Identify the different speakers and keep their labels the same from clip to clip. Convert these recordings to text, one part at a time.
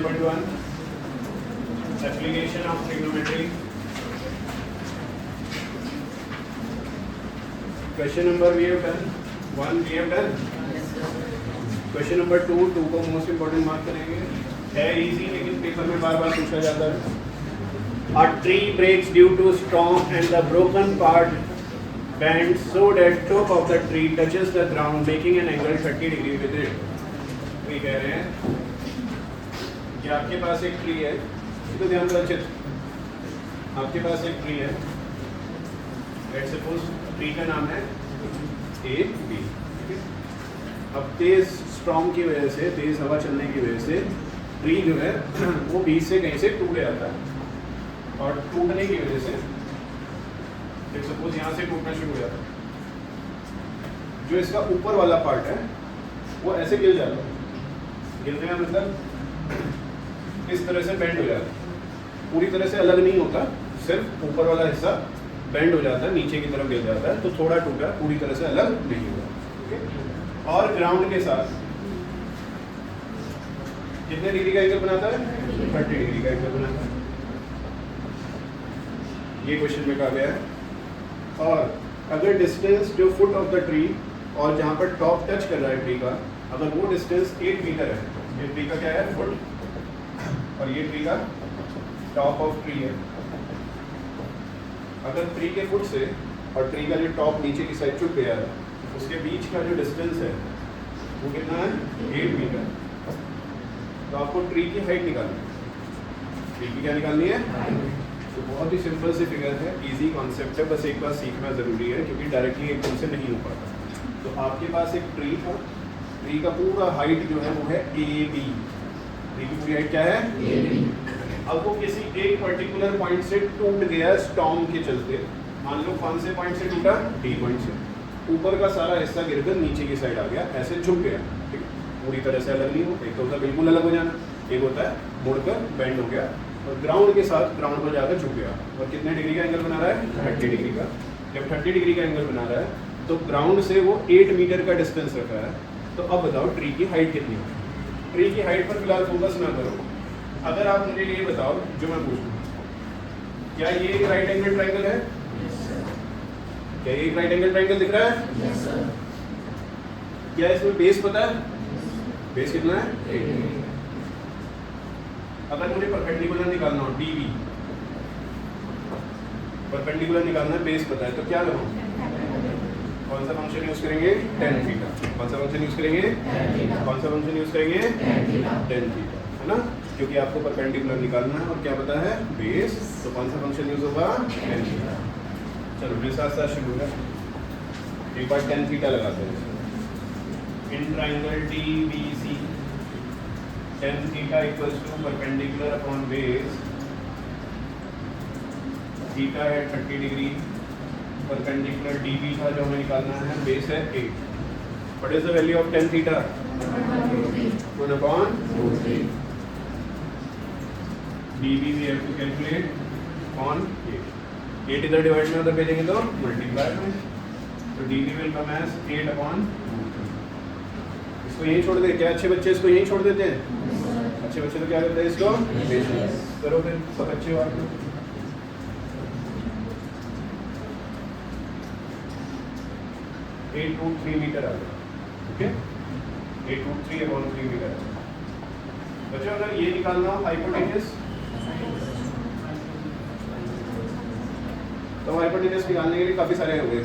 Speaker 1: 7.1 application of trigonometry. Question number we have done 1 we have done. Question number 2 को most important mark करेंगे. है easy लेकिन paper में बार बार पूछा जाता है. A tree breaks due to storm and the broken part bends so that top of the tree touches the ground making an angle 30 degree with it. ये कह रहे हैं कि आपके पास एक ट्री है, इसको ध्यान दो अच्छे. आपके पास एक ट्री है, लेट्स सपोज ट्री का नाम है ए बी. अब तेज स्टॉर्म की वजह से, तेज हवा चलने की वजह से ट्री जो है वो बीच से कहीं से टूट जाता है. और टूटने की वजह से सपोज यहाँ से टूटना शुरू हो जाता है. जो इसका ऊपर वाला पार्ट है वो ऐसे गिर जाता है. गिरने का मतलब इस तरह से बेंड हो जाता है. पूरी तरह से अलग नहीं होता, सिर्फ ऊपर वाला हिस्सा बेंड हो जाता है, नीचे की तरफ गिर जाता है. तो थोड़ा टूटा, पूरी तरह से अलग नहीं हुआ. और ग्राउंड के साथ कितने डिग्री का एंगल बनाता है? 30 डिग्री का एंगल बनाता है. ये क्वेश्चन में कहा गया है. और अगर डिस्टेंस जो फुट ऑफ द ट्री और जहाँ पर टॉप टच कर रहा है ट्री का, अगर वो डिस्टेंस 8 मीटर है, ये ट्री का क्या है? फुट. और ये ट्री का टॉप ऑफ ट्री है. अगर ट्री के फुट से और ट्री का जो टॉप नीचे की साइड चुप गया है, उसके बीच का जो डिस्टेंस है वो कितना है? 8 मीटर. तो आपको ट्री की हाइट निकालनी है. ट्री की क्या निकालनी है? तो बहुत ही सिंपल सी फिगर है, इजी कॉन्सेप्ट है, बस एक बार सीखना ज़रूरी है क्योंकि डायरेक्टली एकदम से नहीं हो पाता. तो आपके पास एक ट्री था, ट्री का पूरा हाइट जो है वो है ए बी. ट्री की पूरी हाइट क्या है? A B. अब वो किसी एक पर्टिकुलर पॉइंट से टूट गया स्टॉर्म के चलते. मान लो कौन से पॉइंट से टूटा? डी पॉइंट से. ऊपर का सारा हिस्सा गिरकर नीचे की साइड आ गया, ऐसे झुक गया. ठीक है, पूरी तरह से अलग नहीं हो. एक तो होता है बिल्कुल अलग हो जाना, एक होता है मुड़कर बेंड हो गया और ग्राउंड के साथ ग्राउंड पर जाकर झुक गया. और कितने डिग्री का एंगल बना रहा है? 30 डिग्री का. जब 30 डिग्री का एंगल बना रहा है तो ग्राउंड से वो 8 मीटर का डिस्टेंस रखा है. तो अब बताओ ट्री की हाइट कितनी है? ट्री की हाइट पर फिलहाल फोकस ना करो. अगर आप मुझे ये बताओ जो मैं पूछूं, क्या ये एक राइट एंगल ट्राइंगल है? क्या ये एक राइट एंगल ट्राइंगल दिख रहा है? क्या इसमें बेस पता है? बेस कितना है? 8. अगर मुझे परपेंडिकुलर निकालना हो, डी बी परपेंडिकुलर निकालना है, बेस पता है, तो क्या करूँ? कौन सा फंक्शन यूज करेंगे? tan theta. कौन सा फंक्शन यूज करेंगे? कौन सा फंक्शन यूज करेंगे? tan थीटा, है ना? क्योंकि आपको परपेंडिकुलर निकालना है और क्या पता है? बेस. तो कौन सा फंक्शन यूज होगा? tan theta. चलो मेरे साथ साथ शुरू है. एक बार tan थीटा लगाते हैं. In triangle D B C tan theta equals to perpendicular upon base. Theta है 30 डिग्री. परपेंडिकुलर db था जो हमें निकालना है, बेस है 8. What is the value of tan theta? 1 upon db we have to calculate on 8. 8 इधर divide में उधर भेजेंगे तो मल्टीप्लाई में. तो db will come as 8 upon. इसको यहीं छोड़ दे. क्या अच्छे बच्चे इसको यहीं छोड़ देते हैं? अच्छे बच्चे तो क्या करते हैं? इसको करो फिर सब अच्छे हो. 8√3 मीटर आ गया. ओके, 8√3/3 मीटर आ गया. बच्चों अगर ये निकालना हो हाइपोटेन्यूज, तो हाइपोटेन्यूज निकालने के लिए काफ़ी सारे हो गए.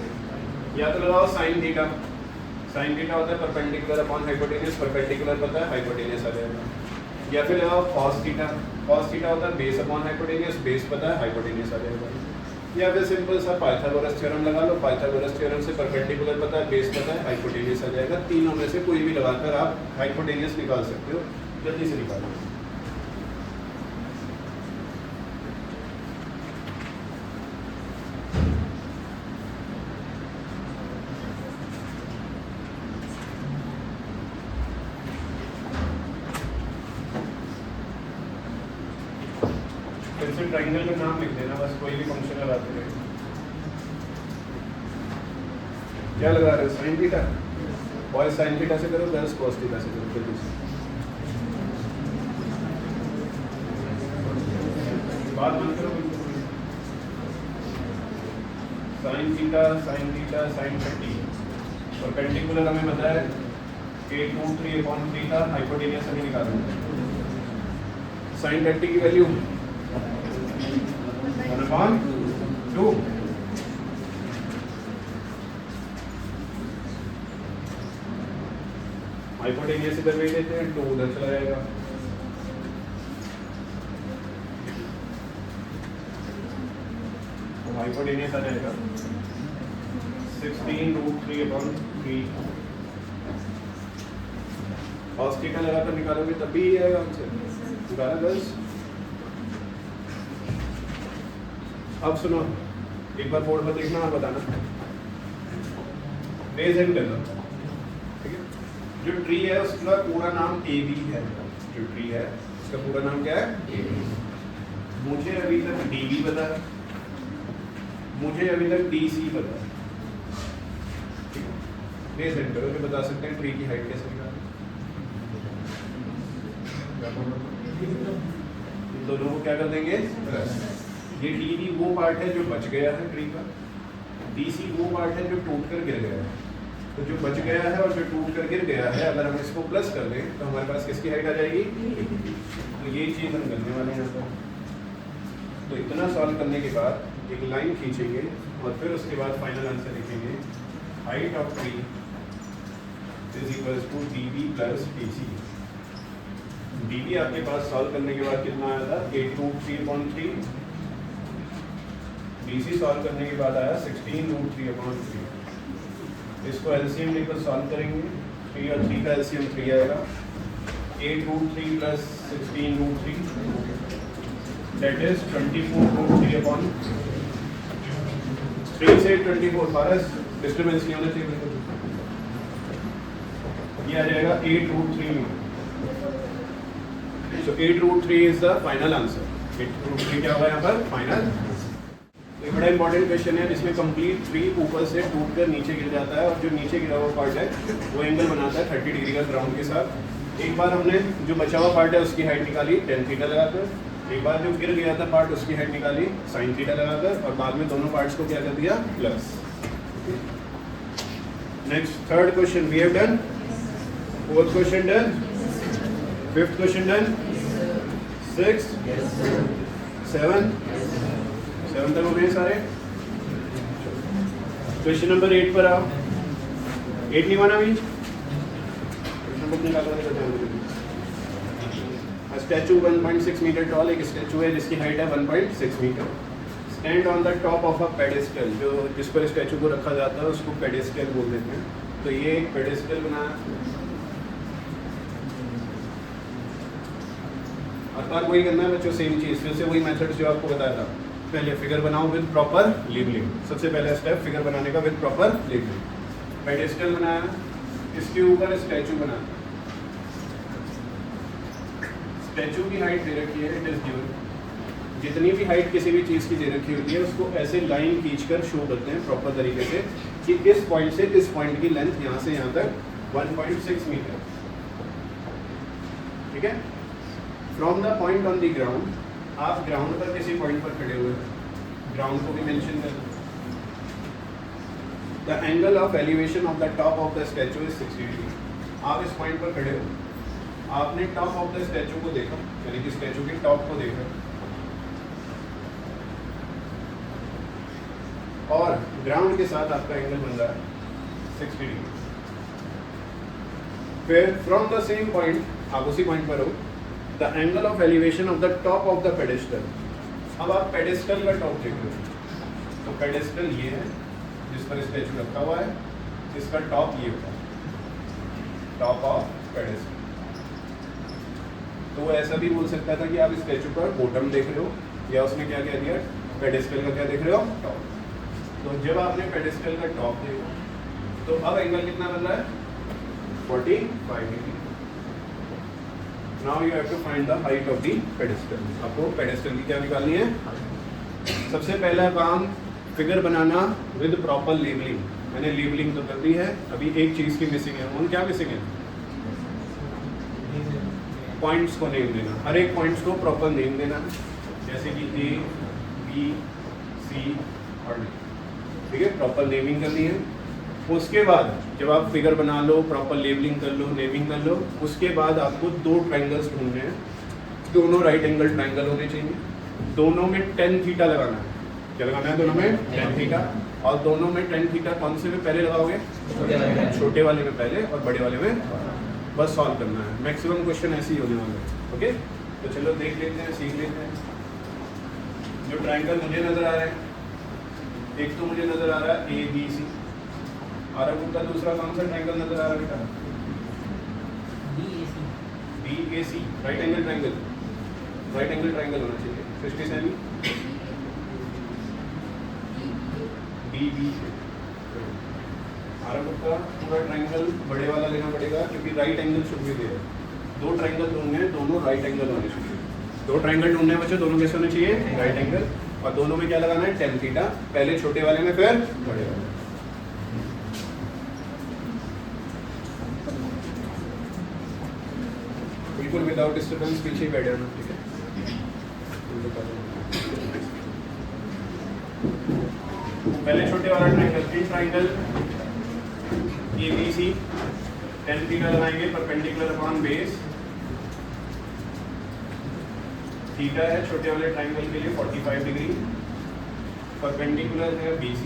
Speaker 1: या तो लगाओ साइन थीटा. साइन थीटा होता है परपेंडिकुलर अपॉन हाइपोटेन्यूज. परपेंडिकुलर पता है, हाइपोटेन्यूज आ जाएगा. या फिर लगाओ कॉस थीटा. कॉस थीटा होता है बेस अपॉन हाइपोटेन्यूज. बेस पता है, हाइपोटेन्यूज आ जाएगा. या फिर सिंपल सा पाइथागोरस थ्योरम लगा लो. पाइथागोरस थ्योरम से परपेंडिकुलर पता है, बेस पता है, हाइपोटेन्यूज आ जाएगा. तीनों में से कोई भी लगाकर आप हाइपोटेन्यूज निकाल सकते हो. जल्दी से निकालो. ट्राइंगल का नाम लिख देना बस, कोई भी फंक्शन लगाते रहे. क्या लगा रहे हो? Sine theta. Boys sine theta से करो, गर्ल्स कॉस थीटा से करो. जल्दी से बात बंद करो। साइन थीटा साइन 30 और पेंडिकुलर हमें बताया कि 2/3 का हाइपोटेनियस हमें निकालना है। साइन 30 की वैल्यू 1/2 हाइपोटेनियस इधर भेज देते हैं, 2 उधर चला जाएगा। तो हाइपोटेनियस आ जाएगा 16√3/3। cos थीटा लगाकर निकालोगे तब भी आएगा हमसे निकाला बस। अब सुनो, एक बार बोर्ड पर देखना और बताना। बेस एंगल, ठीक है। जो ट्री है उसका पूरा नाम AB है। जो ट्री है उसका पूरा नाम क्या है? AB। मुझे अभी तक DB पता है, मुझे अभी तक DC पता है, ठीक है। बेस एंगल में बता सकते हैं ट्री की हाइट कैसे निकालें। इन दोनों को क्या कर देंगे? प्लस। ये DB वो पार्ट है जो बच गया है ट्री का, DC वो पार्ट है जो टूट कर गिर गया है। तो जो बच गया है और जो टूट कर गिर गया है, अगर हम इसको प्लस कर दें तो हमारे पास किसकी हाइट आ जाएगी? तो ये चीज़ हम करने वाले हैं यहाँ पर। तो इतना सॉल्व करने के बाद एक लाइन खींचेंगे और फिर उसके बाद फाइनल आंसर लिखेंगे। Height of tree is equals to DB plus DC। DB आपके पास सॉल्व करने के बाद कितना आया था? 8√3/3। DC सॉल्व करने के बाद आया 16√3/3। इसको एलसीएम लेकर सॉल्व करेंगे। 3 और 3 का एलसीएम 3 आएगा। 8√3 प्लस 16√3 दैट इज 24√3/3। 3 से 24 फारस डिस्टर्बेंस नहीं होना चाहिए। ये आ जाएगा 8√3। So 8√3 is the final answer. 8√3 क्या होगा यहाँ पर? फाइनल। एक बड़ा इंपॉर्टेंट क्वेश्चन है जिसमें कंप्लीट ट्री ऊपर से टूट कर नीचे गिर जाता है और जो नीचे गिरा हुआ पार्ट है वो एंगल बनाता है 30 डिग्री का ग्राउंड के साथ। एक बार हमने जो बचा हुआ पार्ट है उसकी हाइट निकाली tan थीटा लगाकर, एक बार जो गिर गया था पार्ट उसकी हाइट निकाली sin थीटा लगाकर, और बाद में दोनों पार्ट्स को क्या कर दिया? Plus. Next third question we have done, fourth question done, fifth question done, 6, 7 तक हो गए सारे। क्वेश्चन नंबर 8 पर आओ। 8 नहीं माना अभी? स्टैचू 1.6 मीटर टॉल, एक स्टैचू है जिसकी हाइट है 1.6 metre. Stand on the top of a pedestal, जो जिस पर स्टैचू को रखा जाता है उसको पेडेस्टल बोल देते हैं। तो ये एक पेडेस्टल बनाया और वही करना है बच्चों, सेम चीज़, फिर से वही मेथड जो आपको बताया था। पहले फिगर बनाओ विद प्रॉपर लेबलिंग। सबसे पहला स्टेप फिगर बनाने का विद प्रॉपर लेबलिंग। पेडेस्टल बनाया, इसके ऊपर स्टैचू बनाया। स्टैचू की हाइट दे रखी है, इट इज गिवन। जितनी भी हाइट किसी भी चीज़ की दे रखी होती है उसको ऐसे लाइन खींचकर शो करते हैं प्रॉपर तरीके से कि इस पॉइंट से इस पॉइंट की लेंथ यहाँ से यहाँ तक 1.6 मीटर, ठीक है। From the point on the ground, आप ग्राउंड पर किसी पॉइंट पर खड़े हुए हैं, ग्राउंड को भी मेंशन कर। The angle of elevation of the top of the statue is 60 degree. आप इस पॉइंट पर खड़े हो, आपने टॉप ऑफ द स्टैचू को देखा, यानी कि स्टैचू के टॉप को देखा, और ग्राउंड के साथ आपका एंगल बन रहा है 60 डिग्री। फिर फ्रॉम द सेम पॉइंट, आप उसी पॉइंट पर हो, the angle of elevation of the top of the pedestal. अब आप पेडेस्टल का टॉप देख रहे हो, तो पेडेस्टल ये है जिस पर स्टैचू रखा हुआ है, इसका टॉप ये होगा, टॉप ऑफ पेडेस्टल। तो वो ऐसा भी बोल सकता था कि आप स्टैचू पर बॉटम देख रहे हो, या उसने क्या कह दिया, पेडेस्टल का क्या देख रहे हो, टॉप। तो जब आपने पेडेस्टल का टॉप देखा तो अब एंगल कितना बन रहा है? 45 degree. Now you have to find the height of the pedestal. आपको पेडेस्टल की क्या निकालनी है? सबसे पहला काम फिगर बनाना विद प्रॉपर लेबलिंग। मैंने लेबलिंग तो कर दी है, अभी एक चीज़ की मिसिंग है। उन क्या मिसिंग है? पॉइंट्स को नेम देना, हर एक पॉइंट्स को प्रॉपर नेम देना। जैसे कि A, B, C और D। ठीक है, प्रॉपर नेमिंग करनी है। उसके बाद जब आप फिगर बना लो, प्रॉपर लेबलिंग कर लो, नेमिंग कर लो, उसके बाद आपको दो ट्रायंगल्स ढूंढने हैं। दोनों राइट एंगल ट्रायंगल होने चाहिए, दोनों में 10 थीटा लगाना है। क्या लगाना है? दोनों में 10 थीटा। और दोनों में 10 थीटा कौन से में पहले लगाओगे? छोटे वाले में पहले और बड़े वाले में। बस सॉल्व करना है, मैक्सिमम क्वेश्चन ऐसे ही होने वाले हैं। ओके, तो चलो देख लेते हैं, सीख लेते हैं। जो ट्रायंगल मुझे नजर आ रहा है, एक तो मुझे नजर आ रहा है ABC, और अब उनका दूसरा कौन सा ट्रायंगल नजर आ रहा है बेटा? BAC, right angle triangle. Right angle triangle होना चाहिए। 60 सेमी BBA। का पूरा ट्रायंगल बड़े वाला लेना पड़ेगा, क्योंकि राइट एंगल शुड भी दे रहा है। दो ट्रायंगल ढूंढने हैं, दोनों राइट एंगल होने चाहिए। दो ट्रायंगल ढूंढने बच्चों, दोनों कैसे होने चाहिए? Right angle. और दोनों में क्या लगाना है? 10 थीटा, पहले छोटे वाले में फिर बड़े वाले। बिल्कुल विदाउट डिस्टर्बेंस पीछे ही बैठ जाना, ठीक है? पहले छोटे वाला ट्रायंगल, ट्रायंगल ABC 10 थीटा लगाएंगे, परपेंडिकुलर अपॉन बेस। थीटा है छोटे वाले ट्रायंगल के लिए 45 डिग्री, परपेंडिकुलर है BC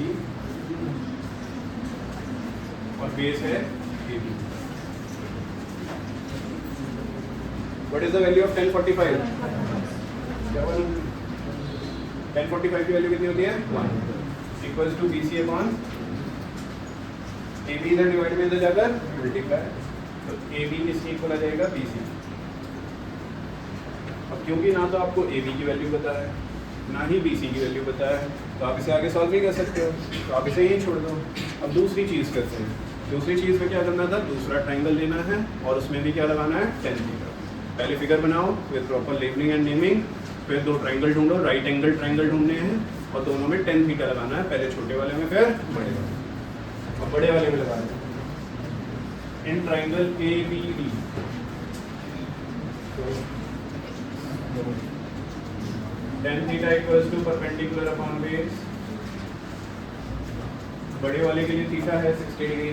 Speaker 1: और बेस है AB। What is the value of 1045? 1045 की वैल्यू कितनी होती है? 1 equals to BC upon AB इधर डिवाइड में इधर जाकर मल्टीप्लाई, तो AB किसके इक्वल आ जाएगा? BC। अब क्योंकि ना तो आपको AB की वैल्यू पता है, ना ही BC की वैल्यू पता है, तो आप इसे आगे सॉल्व नहीं कर सकते हो, तो आप इसे यहीं छोड़ दो। अब दूसरी चीज़ करते हैं। दूसरी चीज़ में क्या करना था? दूसरा ट्रायंगल लेना है और उसमें भी क्या लगाना है? 10 थीटा। पहले फिगर बनाओ, फिर प्रॉपर लेबलिंग एंड नेमिंग, फिर दो ट्रायंगल ढूंढो, राइट एंगल ट्रायंगल ढूंढने हैं और दोनों में 10 थीटा लगाना है, पहले छोटे वाले में फिर बड़े वाले में। और बड़े वाले में लगाना है in triangle ABD। 10 theta equals to perpendicular upon base. बड़े वाले के लिए थीटा है 60 degree,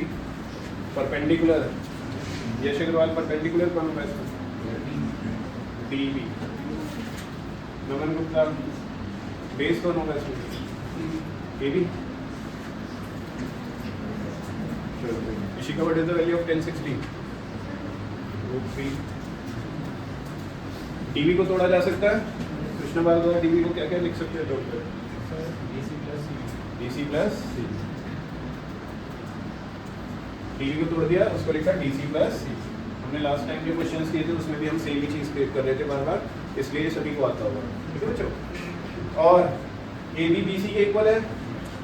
Speaker 1: perpendicular Yash Agarwal perpendicular कौन होगा इसका? DB। नमन गुप्ता बेस कौन होगा इसमें? AB। Ishika, what is the value of 1060? √3। DB को तोड़ा जा सकता है। कृष्ण बाल द्वारा DB को क्या क्या लिख सकते हैं? तोड़कर DC प्लस C। DB को तोड़ दिया, उसको लिखा DC प्लस C। हमने लास्ट टाइम जो क्वेश्चंस किए थे उसमें भी हम सेम ही चीज़ कर रहे थे बार बार, इसलिए सभी को आता होगा। ठीक है बच्चों? और AB BC के इक्वल है,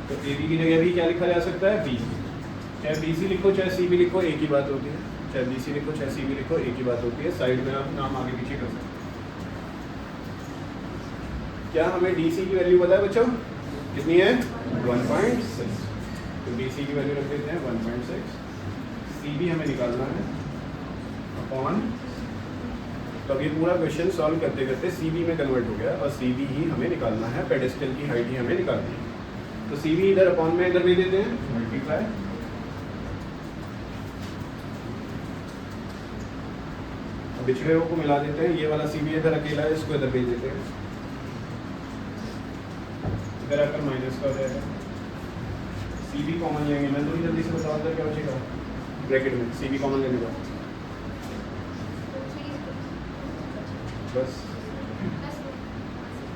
Speaker 1: तो AB की जगह भी क्या लिखा जा सकता है? BC। चाहे BC लिखो चाहे CB लिखो, एक ही बात होती है। चाहे BC लिखो चाहे CB लिखो, एक ही बात होती है। साइड में आप नाम आगे पीछे कर सकते हैं। क्या हमें DC की वैल्यू पता है बच्चों? कितनी है? 1.6। तो DC की वैल्यू रख देते हैं 1.6। CB हमें निकालना है अपॉन, तो अब ये पूरा क्वेश्चन सॉल्व करते करते CB में कन्वर्ट हो गया और CB ही हमें निकालना है, पेडेस्टल की हाइट ही हमें निकालनी है। तो CB इधर अपॉन में इधर भेज देते हैं, मल्टीप्लाई। पिछले रो को मिला देते हैं, ये वाला CB इधर अकेला है, इसको इधर भेज देते हैं, इधर आकर माइनस का हो जाएगा। CB कॉमन लेंगे, मैं तो ही जल्दी से बताऊँ अंदर क्या बचेगा ब्रैकेट में। CB कॉमन लेने का बस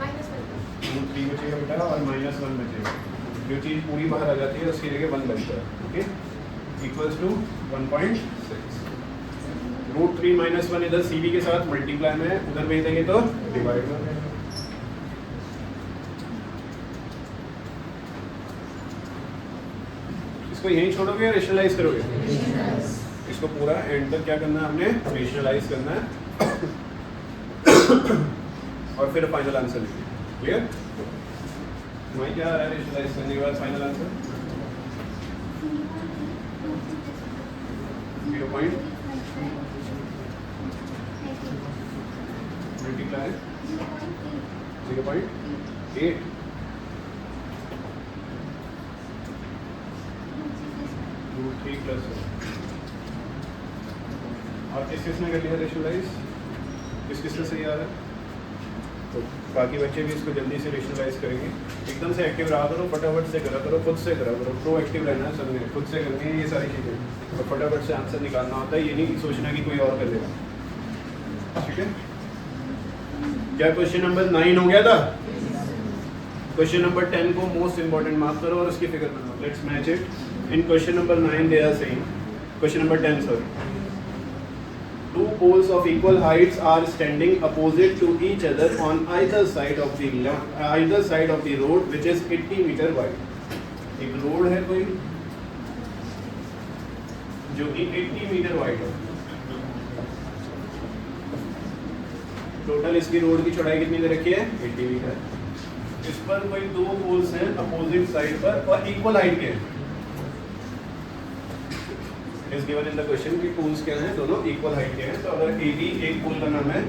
Speaker 1: -3 बचेगा बेटा और -1 बचेगा। जो चीज़ पूरी बाहर आ जाती है उसकी जगह 1 बचता है। Okay, equals to 1.6। √3 - 1 इधर CB के साथ मल्टीप्लाई में, उधर भेज देंगे तो डिवाइड में। इसको यहीं छोड़ोगे या रेशनलाइज करोगे? इसको पूरा एंड तक क्या करना है हमने? रेशनलाइज करना है और फिर फाइनल आंसर लिखिए। क्लियर? वही क्या आ रहा है रेशनलाइज करने के बाद फाइनल आंसर 0. मल्टीप्लाई 0.8। √3 प्लस और किसने कर लिया रेशनलाइज? किसने सही आ रहा है? तो बाकी बच्चे भी इसको जल्दी से रेशनलाइज करेंगे। एकदम से एक्टिव रहा करो, फटाफट से करा करो, खुद से करा करो, प्रो एक्टिव रहना है सबने, खुद से करनी है ये सारी चीज़ें, तो फटाफट से आंसर निकालना होता है, ये नहीं सोचना कि कोई और कर लेगा। ठीक है, क्या क्वेश्चन नंबर 9 हो गया था? क्वेश्चन नंबर 10 को मोस्ट इंपॉर्टेंट मार्क करो और उसकी फिगर बनाओ। Let's match it. In question number 9 they are saying, question number 10 sorry, two poles of equal heights are standing opposite to each other on either side of the road which is 80 meter wide। एक road है कोई जो कि 80 metre wide है। Total इसकी road की चौड़ाई कितनी दे रखी है? 80 मीटर। इस पर कोई दो पोल्स हैं अपोजिट साइड पर और इक्वल हाइट के हैं। इस गिवन इन द क्वेश्चन की पोल्स क्या हैं? दोनों इक्वल हाइट के हैं। तो अगर AB एक पोल का नाम है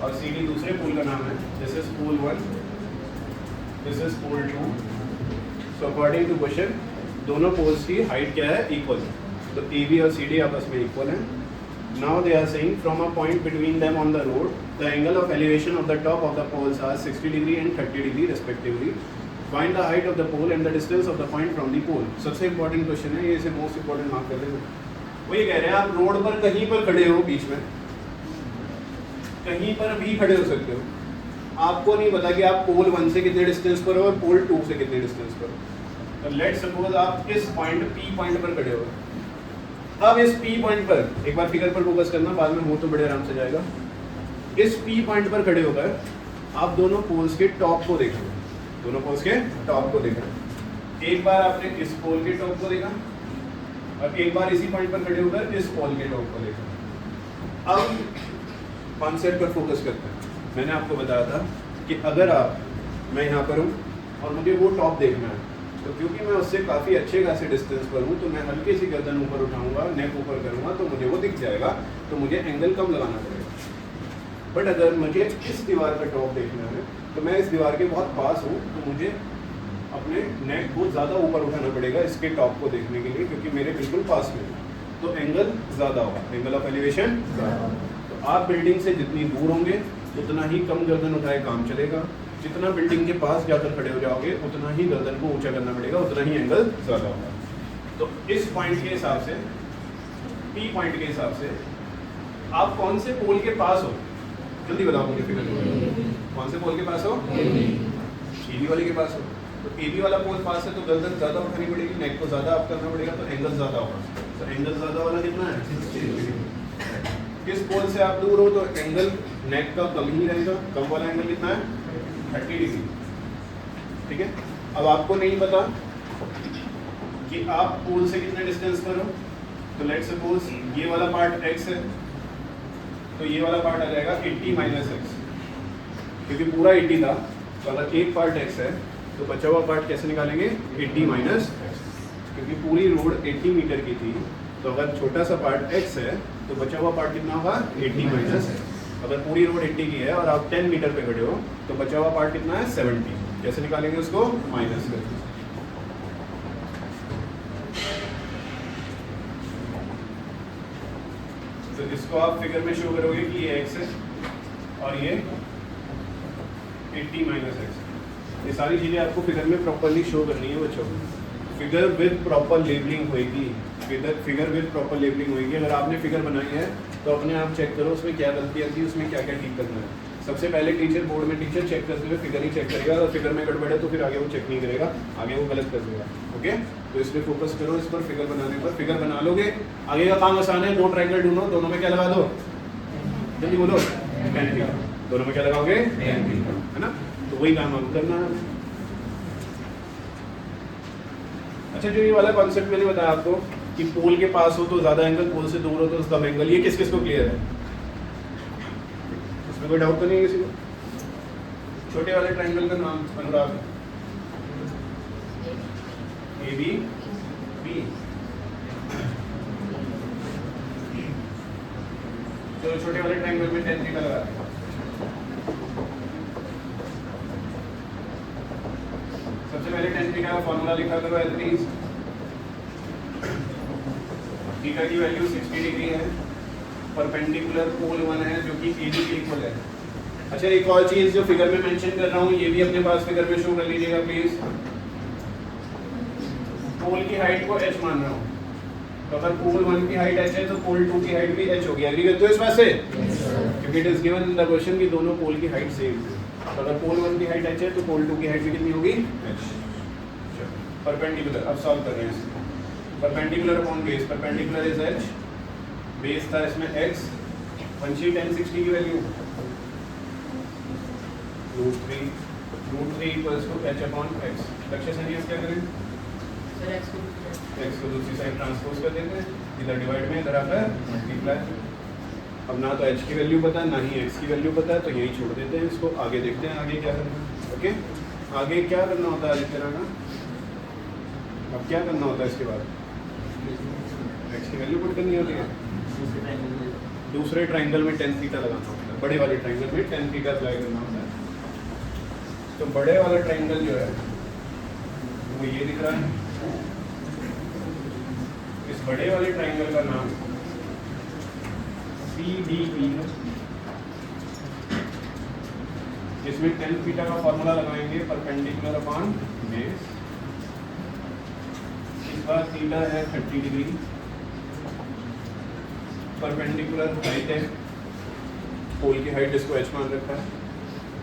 Speaker 1: और CD दूसरे पोल का नाम है, this is pole 1, this is pole 2, so according to question दोनों पोल्स की हाइट क्या है? इक्वल। तो AB और CD आपस में इक्वल हैं। Now they are saying from a point between them on the road the angle of elevation of the top of the poles are 60 degree and 30 degree respectively. Find the height of the pole and the distance of the point from the pole. सबसे important question है ये, इसे most important mark कर देंगे। वो ये कह रहे हैं आप रोड पर कहीं पर खड़े हो, बीच में कहीं पर भी खड़े हो सकते हो, आपको नहीं पता कि आप पोल 1 से कितने डिस्टेंस पर हो और पोल 2 से कितने डिस्टेंस पर हो। तो लेट्स सपोज आप इस पॉइंट P पॉइंट पर खड़े हो। अब इस P पॉइंट पर एक बार फिगर पर फोकस करना, बाद में हो तो बड़े आराम से जाएगा। इस P पॉइंट पर खड़े होकर आप दोनों पोल्स के टॉप को देखो, दोनों पोल्स के टॉप को देखो। एक बार आपने इस पोल के टॉप को देखा और एक बार इसी पॉइंट पर खड़े होकर इस पोल के टॉप को देखा। अब कॉन्सेप्ट पर फोकस करते हैं। मैंने आपको बताया था कि अगर मैं यहाँ पर हूँ और मुझे वो टॉप देखना है, तो क्योंकि मैं उससे काफ़ी अच्छे खासे डिस्टेंस पर हूँ, तो मैं हल्की सी गर्दन ऊपर उठाऊंगा, नेक ऊपर करूँगा, तो मुझे वो दिख जाएगा, तो मुझे एंगल कम लगाना पड़ेगा। बट अगर मुझे इस दीवार का टॉप देखना है, तो मैं इस दीवार के बहुत पास हूँ, तो मुझे अपने नेक को ज़्यादा ऊपर उठाना पड़ेगा इसके टॉप को देखने के लिए, क्योंकि मेरे बिल्कुल पास में, तो एंगल ज़्यादा होगा, एंगल ऑफ एलिवेशन ज़्यादा। तो आप बिल्डिंग से जितनी दूर होंगे उतना ही कम गर्दन उठाए काम चलेगा, जितना बिल्डिंग के पास जाकर खड़े हो जाओगे उतना ही गर्दन को ऊंचा करना पड़ेगा, उतना ही एंगल ज़्यादा होगा। तो इस पॉइंट के हिसाब से, P पॉइंट के हिसाब से आप कौन से पोल के पास हो? जल्दी बताओ मुझे फिगर, कौन से पोल के पास हो? AB वाले के पास हो। तो AB वाला पोल पास है तो गर्दन ज़्यादा उठानी पड़ेगी, नेक को ज़्यादा अप करना पड़ेगा, तो एंगल ज़्यादा होगा। तो एंगल ज़्यादा वाला कितना है? 60 डिग्री। किस पोल से आप दूर हो तो एंगल नेक का कम ही रहेगा, कम वाला एंगल कितना है? 30 डिग्री। ठीक है, अब आपको नहीं पता कि आप पोल से कितने डिस्टेंस पर हो, तो लेट्स सपोज ये वाला पार्ट x है, तो ये वाला पार्ट आ जाएगा 80 माइनस x, क्योंकि पूरा 80 था, तो अगर एक पार्ट x है तो बचा हुआ पार्ट कैसे निकालेंगे? 80 माइनस x, क्योंकि पूरी रोड 80 मीटर की थी, तो अगर छोटा सा पार्ट x है तो बचा हुआ पार्ट कितना होगा? 80 माइनस x। अगर पूरी रोड 80 की है और आप 10 मीटर पे खड़े हो तो बचा हुआ पार्ट कितना है? 70। कैसे निकालेंगे उसको? माइनस करके। तो इसको आप फिगर में शो करोगे कि ये x है और ये 80 माइनस x। ये सारी चीज़ें आपको फिगर में प्रॉपरली शो करनी है बच्चों। फिगर विद प्रॉपर लेबलिंग होएगी, फिगर विद प्रॉपर लेबलिंग होएगी। अगर आपने फिगर बनाई है तो अपने आप चेक करो उसमें क्या गलतियाँ थी, उसमें क्या क्या ठीक करना है। सबसे पहले टीचर बोर्ड में टीचर चेक करते हुए फिगर ही चेक करेगा, और फिगर में गड़बड़ है तो फिर आगे वो चेक नहीं करेगा, आगे वो गलत कर देगा। ओके, तो इस पर फोकस करो, इस पर फिगर बनाने पर। फिगर बना लोगे, आगे का काम आसान है। दो ट्रायंगल ढूंढो, दोनों में क्या लगा दो? जल्दी बोलो। tan theta. दोनों में क्या लगाओगे? tan थीटा, है ना? तो वही काम हम करना है। अच्छा, जो ये वाला कॉन्सेप्ट मैंने बताया आपको कि पोल के पास हो तो ज़्यादा एंगल, पोल से दूर हो तो कम एंगल, ये किस किस को क्लियर है? इसमें कोई डाउट तो नहीं है किसी को? छोटे वाले ट्रायंगल का नाम अनुराग? AB B। तो छोटे वाले ट्रायंगल में tan थीटा लगा। पहले tan थीटा का फॉर्मूला लिखा करो एज इट इज। थीटा की वैल्यू 60 डिग्री है, परपेंडिकुलर पोल 1 है जो कि AD के इक्वल है। अच्छा एक और चीज जो फिगर में मेंशन कर रहा हूँ ये भी अपने पास फिगर में शो कर लीजिएगा प्लीज। पोल की हाइट को h मान रहा हूँ, तो अगर पोल 1 की हाइट h है तो पोल 2 की हाइट भी h होगी। एग्री करते हो इस बात से? क्योंकि it is given in the question कि दोनों पोल की हाइट सेम है, तो अगर पोल 1 की हाइट h है तो पोल 2 की हाइट भी कितनी होगी? h। परपेंडिकुलर अब सॉल्व कर रहे हैं इसको। Perpendicular upon base, perpendicular is h, base था इसमें x, वंशी tan 60 की value √3 equals to h upon x। Lakshya से नहीं क्या करें? x को दूसरी साइड ट्रांसपोज कर देते हैं, इधर डिवाइड में इधर आकर मल्टीप्लाई। अब ना तो h की वैल्यू पता है ना ही x की वैल्यू पता है, तो यही छोड़ देते हैं इसको। आगे देखते हैं आगे क्या करना है। ओके आगे क्या करना होता है आदित्य राणा? अब क्या करना होता है इसके बाद? x की वैल्यू पुट करनी होती है, दूसरे ट्राइंगल में tan थीटा लगाना होता है, बड़े वाले ट्राइंगल में tan थीटा अप्लाई करना होता है। तो बड़े वाला ट्राइंगल जो है वो ये दिख रहा है, इस बड़े वाले ट्राइंगल का नाम CDE है, जिसमें tan थीटा का फॉर्मूला लगाएंगे परपेंडिकुलर अपॉन बेस। इस बार थीटा है 30 डिग्री, परपेंडिकुलर हाइट है, पोल की हाइट इसको h मान रखा है।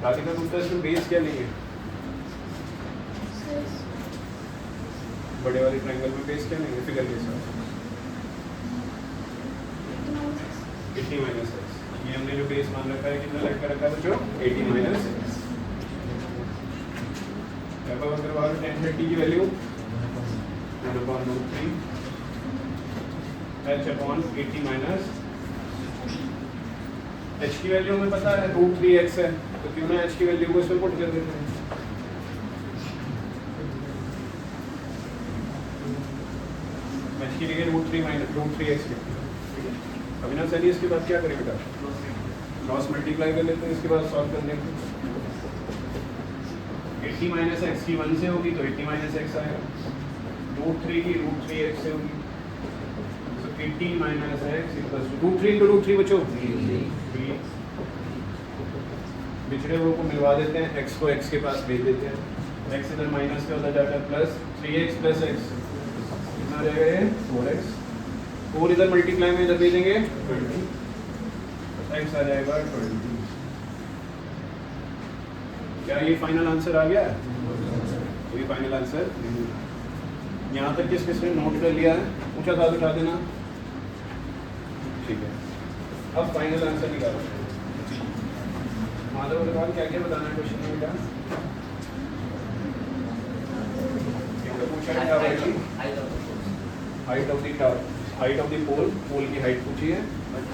Speaker 1: राधिका गुप्ता इसमें बेस क्या लेंगे? बड़े वाले ट्रायंगल में बेस क्या लेंगे फिगर के साथ? 80 माइनस एक्स। ये हमने जो बेस मान रखा है कितना लटका रखा है बच्चों? 80 माइनस एक्स। tan 30 की value 1/√3 h upon 80 minus h की वैल्यू हमें पता है √3x है, तो क्यों ना h की वैल्यू को इसमें पुट कर देते हैं। h की जगह √3 माइनस √3x लिखते हैं। अविनाश सैनी इसके बाद क्या करें बेटा? क्रॉस मल्टीप्लाई कर लेते हैं, इसके बाद सॉल्व कर लेंगे। 80 माइनस एक्स की 1 से होगी तो 80 माइनस एक्स आएगा, √3 की √3x से होगी, तो 80 minus x equals to √3 into √3 बच्चों 3। बिछड़े हुए को मिलवा देते हैं, x को x के पास भेज देते हैं, x इधर माइनस का उधर जाकर प्लस 3x प्लस x कितना आ जाएगा ये 4x, 4 इधर मल्टीप्लाई में इधर भेजेंगे 20, x आ जाएगा 20। क्या ये फाइनल आंसर आ गया? ये फाइनल आंसर नहीं। यहाँ तक किस किसने नोट कर लिया है? ऊंचा हाथ उठा देना। ठीक है, अब फाइनल आंसर निकालो। माधव अग्रवाल क्या क्या बताना है क्वेश्चन में बेटा? पूछा क्या हाइट ऑफ द पोल, पोल की हाइट पूछी है,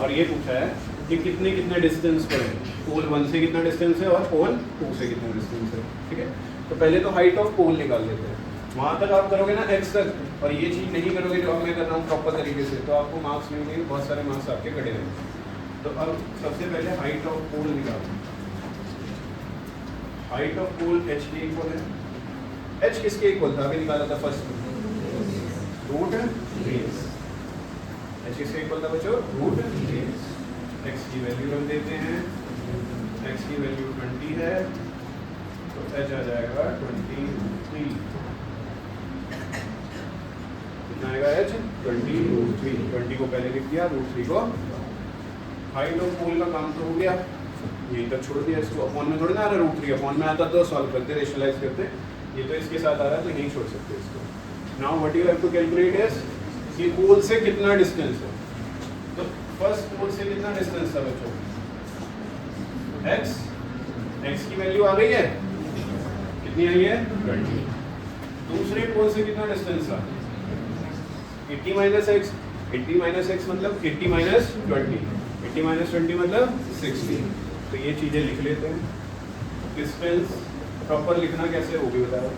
Speaker 1: और ये पूछा है कि कितने कितने डिस्टेंस पर है, पोल 1 से कितना डिस्टेंस है और पोल 2 से कितना डिस्टेंस है। ठीक है, तो पहले तो हाइट ऑफ पोल निकाल लेते हैं। वहाँ तक आप करोगे ना x तक, और ये चीज़ नहीं करोगे जो अब मैं कर रहा हूँ प्रॉपर तरीके से, तो आपको मार्क्स मिलेंगे, बहुत सारे मार्क्स आपके कटे रहेंगे। तो अब सबसे पहले हाइट ऑफ पोल निकालो। हाइट ऑफ पोल h के इक्वल है। h किसके इक्वल था? अभी निकाला था फर्स्ट में, √3। h किसके इक्वल था बच्चों? √3। x की वैल्यू रख देते हैं, x की वैल्यू 20 है, तो h आ जाएगा 23। कितना आएगा h? 20√3। 20 को पहले लिख दिया, √3 को। हाइट ऑफ पोल का काम तो हो गया, यहीं तक छोड़ दिया। इसको अपॉन में थोड़ी ना आ रहा, √3 अपॉन में आता तो सॉल्व करते, रेशनलाइज करते। ये तो इसके साथ आ रहा है तो यहीं छोड़ सकते इसको। Now what you have to calculate is कि पोल से कितना डिस्टेंस है। तो फर्स्ट पोल से कितना डिस्टेंस था बच्चों? x की वैल्यू आ गई है, कितनी आई है? 20। दूसरे पोल से कितना डिस्टेंस था? 80 माइनस एक्स। 80 माइनस एक्स मतलब 80 माइनस 20, 80 माइनस 20 मतलब 60। तो ये चीजें लिख लेते हैं। डिस्टेंस प्रॉपर लिखना कैसे होगी बताओ?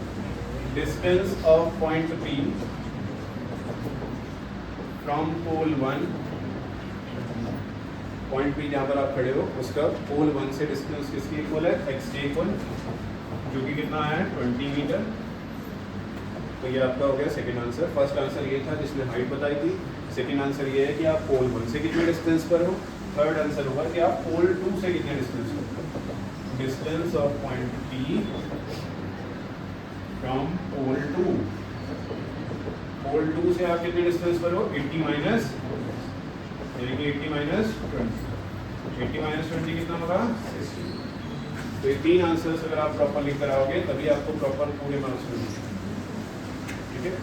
Speaker 1: Distance of point P from pole 1, point P जहाँ पर आप खड़े हो उसका पोल 1 से डिस्टेंस किसके इक्वल है? x के इक्वल, जो कि कितना है 20 मीटर। तो ये आपका हो गया सेकंड आंसर। फर्स्ट आंसर ये था जिसने हाइट बताई थी। सेकंड आंसर ये है कि आप पोल 1 से कितने डिस्टेंस पर हो। थर्ड आंसर होगा कि आप पोल 2 से कितने डिस्टेंस पर हो। Distance of point P from pole 2। Pole 2 से आप कितने डिस्टेंस पर हो 80 माइनस, यानी कि 80 माइनस 20। 80 माइनस 20 कितना होगा 60। तो ये 3 आंसर्स अगर आप प्रॉपर लिख कर आओगे तभी आपको प्रॉपर पूरे मार्क्स मिलेंगे। ठीक है,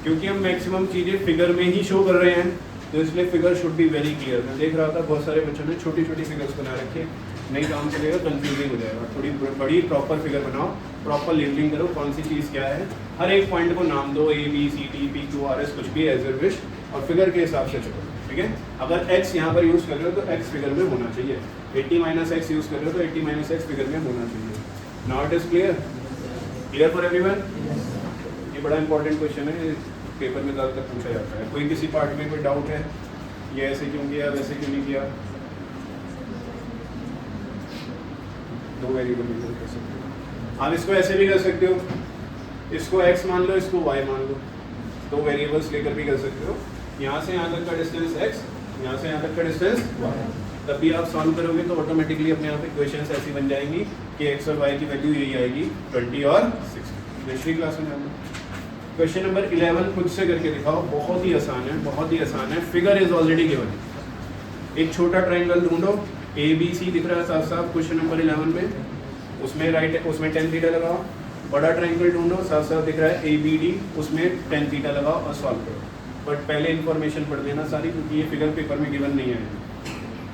Speaker 1: क्योंकि हम मैक्सिमम चीज़ें फिगर में ही शो कर रहे हैं, तो इसलिए figure should be very clear. मैं देख रहा था बहुत सारे बच्चों ने छोटी छोटी फिगर्स बना रखी है, नहीं काम चलेगा, कंफ्यूजिंग हो जाएगा। थोड़ी बड़ी प्रॉपर फिगर बनाओ, प्रॉपर लेबलिंग करो कौन सी चीज़ क्या है, हर एक पॉइंट को नाम दो, ABCD PQRS कुछ भी एज ए विश, और फिगर के हिसाब से चलो। ठीक है, अगर x यहाँ पर यूज़ कर रहे हो तो x फिगर में होना चाहिए, 80 माइनस एक्स यूज़ कर रहे हो तो 80 माइनस एक्स फिगर में होना चाहिए। Now it is clear for everyone. ये बड़ा इंपॉर्टेंट क्वेश्चन है, पेपर में ज़्यादातर पूछा जाता है। कोई किसी पार्ट में कोई डाउट है, ये ऐसे क्यों किया वैसे क्यों नहीं किया। 2 वेरिएबल भी कर सकते हो आप, इसको ऐसे भी कर सकते हो, इसको x मान लो, इसको y मान लो, 2 वेरिएबल्स लेकर भी कर सकते हो। यहाँ से यहाँ तक का डिस्टेंस x, यहाँ से यहाँ तक का डिस्टेंस y। तब भी आप सॉल्व करोगे तो ऑटोमेटिकली अपने आप इक्वेशंस ऐसी बन जाएंगी कि x और y की वैल्यू यही आएगी 20 और 60। दूसरी क्लास में जाऊँगा। क्वेश्चन नंबर 11 खुद से करके दिखाओ, बहुत ही आसान है, बहुत ही आसान है। Figure is already given. एक छोटा ट्राइंगल ढूंढो, ABC दिख रहा है साफ साफ क्वेश्चन नंबर 11 में, उसमें tan थीटा लगाओ। बड़ा ट्राइंगल ढूंढो, साफ साफ दिख रहा है ABD, उसमें tan थीटा लगाओ और सॉल्व करो। बट पहले इन्फॉर्मेशन पढ़ लेना सारी, क्योंकि ये फिगर पेपर में गिवन नहीं है।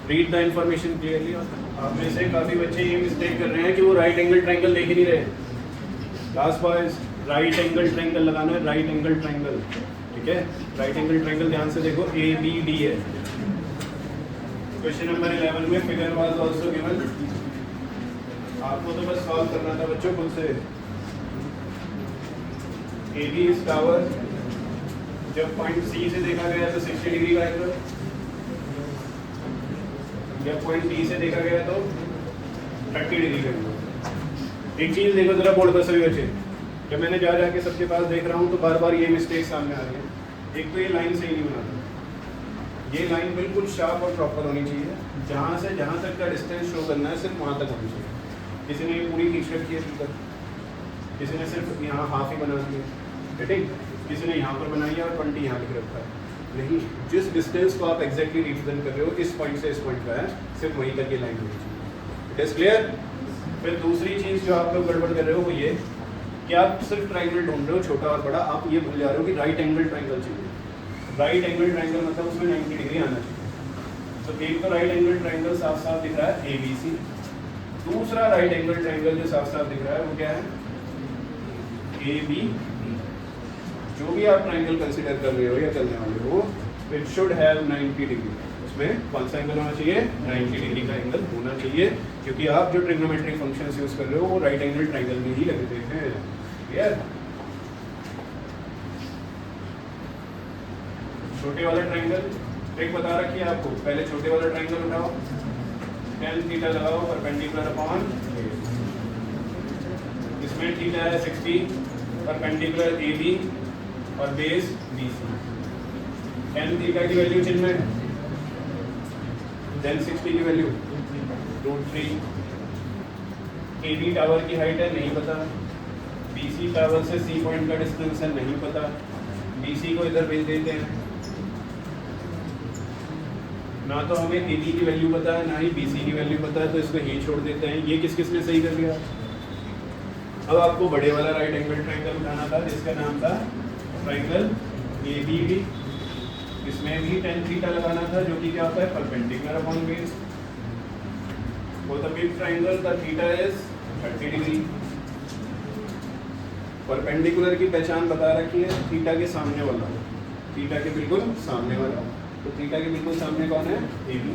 Speaker 1: Read the information clearly. आप में से काफ़ी बच्चे ये मिस्टेक कर रहे हैं कि वो राइट एंगल ट्राइंगल देख ही नहीं रहे। Class boys, right angle triangle लगाना है, राइट एंगल ट्राइंगल। ठीक है, राइट एंगल ट्राइंगल ध्यान से देखो, ABD है। क्वेश्चन नंबर 11 में फिगर वाज आल्सो गिवन। आपको तो बस सॉल्व करना था बच्चों खुद से। AB इज टावर, जब पॉइंट C से देखा गया तो 60 डिग्री का एंगल, जब पॉइंट D से देखा गया तो 30 डिग्री का एंगल। एक चीज़ देखो जरा बोर्ड पर सभी बच्चे, जब मैंने जा जाके सबके पास देख रहा हूँ तो बार बार ये मिस्टेक सामने आ रही है। एक तो ये लाइन सही नहीं बनाता, ये लाइन बिल्कुल शार्प और प्रॉपर होनी चाहिए। जहाँ से जहाँ तक का डिस्टेंस शो करना है सिर्फ वहाँ तक होनी चाहिए। किसी ने पूरी खींच रखी है फिगर, किसी ने सिर्फ यहाँ हाफ ही बना दिया, ठीक, किसी ने यहाँ पर बनाई है और 20 यहाँ लिख रखा है। नहीं, जिस डिस्टेंस को आप एग्जैक्टली रिप्रेजेंट कर रहे हो, इस पॉइंट से इस पॉइंट का है, सिर्फ वहीं तक ये लाइन होनी चाहिए। It is clear. फिर दूसरी चीज़ जो आप लोग गड़बड़ कर रहे हो वो ये कि आप सिर्फ ट्राइंगल ढूंढ रहे हो, छोटा और बड़ा, आप ये भूल जा रहे हो कि राइट एंगल ट्राइंगल चाहिए। राइट एंगल ट्राइंगल मतलब उसमें 90 डिग्री आना चाहिए। तो एक तो राइट एंगल ट्राइंगल साफ साफ दिख रहा है ABC, दूसरा राइट एंगल ट्राइंगल जो साफ साफ दिख रहा है वो क्या है AB। जो भी आप ट्राइंगल कंसीडर कर रहे हो या करने वाले हो, इट शुड हैव 90 डिग्री। उसमें कौन सा एंगल होना चाहिए, 90 डिग्री का एंगल होना चाहिए, क्योंकि आप जो ट्रिग्नोमेट्रिक फंक्शंस यूज कर रहे हो वो राइट एंगल ट्राइंगल में ही लगते हैं। क्लियर। छोटे वाला ट्राइंगल ट्रिक बता रखी है आपको, पहले छोटे वाला ट्राइंगल उठाओ, tan थीटा लगाओ परपेंडिकुलर अपॉन, इसमें थीटा है 60, परपेंडिकुलर AB और बेस BC। tan थीटा की वैल्यू चिन्ह में, then 60 की वैल्यू √3। AB टावर की हाइट है नहीं पता, BC टावर से C पॉइंट का डिस्टेंस है नहीं पता, BC को इधर भेज देते हैं। ना तो हमें AB की वैल्यू पता है ना ही BC की वैल्यू पता है, तो इसको ही छोड़ देते हैं। ये किस किसने सही कर लिया। अब आपको बड़े वाला राइट एंगल ट्राइंगल उठाना था जिसका नाम था ट्राइंगल ABD। इसमें भी tan थीटा लगाना था जो कि क्या होता है perpendicular upon base. For the big triangle the theta is 30 degree. Perpendicular की पहचान बता रखी है, थीटा के सामने वाला, थीटा के बिल्कुल सामने वाला। तो थीटा के बिल्कुल सामने कौन है AB।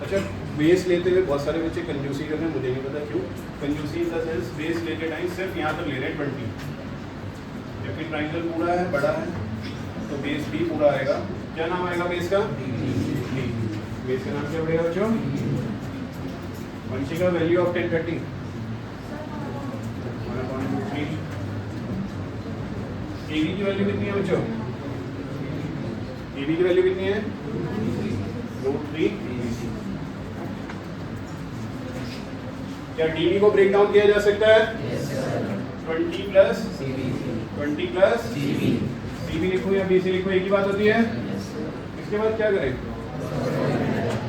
Speaker 1: अच्छा, बेस लेते हुए बहुत सारे बच्चे कंजूसी कर रहे हैं, मुझे नहीं पता क्यों। कंजूसी इन द सेंस बेस लेते टाइम सिर्फ यहाँ तक ले रहे हैं 20, जबकि ट्राइंगल पूरा है, बड़ा है, तो बेस भी पूरा आएगा। क्या नाम आएगा बेस का, बेस का नाम क्या पड़ेगा बच्चों, Vanshika value of 1030 1/3 A B की वैल्यू कितनी है बच्चों? ए बी की वैल्यू कितनी है? √3 BC। क्या डीबी को ब्रेक डाउन किया जा सकता है? 20 प्लस सीबी लिखो या बीसी लिखो, एक ही बात होती है। इसके बाद क्या करें?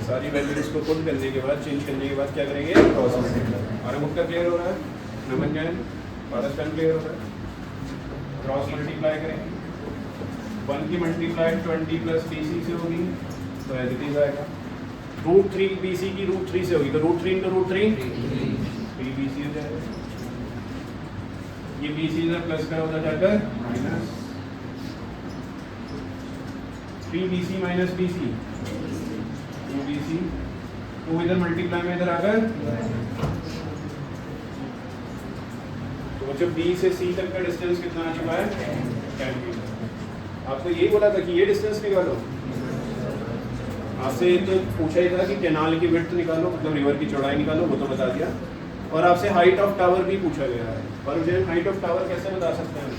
Speaker 1: सारी वैल्यूज को पुट करने के बाद, चेंज करने के बाद क्या करेंगे? Cross multiply. हमारा मुक्का क्लियर हो रहा है? नमन जैन हमारा स्पेल क्लियर हो रहा है? क्रॉस मल्टीप्लाई करेंगे। 1 की मल्टीप्लाई 20 प्लस BC से होगी तो एज इट इज आएगा। √3 BC की √3 से होगी तो √3 into √3 3 BC हो जाएगा। ये BC इधर प्लस का होता जाकर minus 3 BC minus BC 2 BC, तो इधर मल्टीप्लाई में इधर आकर तो बच्चों B से C तक का डिस्टेंस कितना आ चुका है? 10 मीटर। आपको यही बोला था कि ये डिस्टेंस निकालो। आपसे तो पूछा ही था कि कैनाल की विड्थ निकालो, मतलब रिवर की चौड़ाई निकालो, वो तो बता दिया। और आपसे हाइट ऑफ टावर भी पूछा गया है। पर मुझे हाइट ऑफ टावर कैसे बता सकते हैं?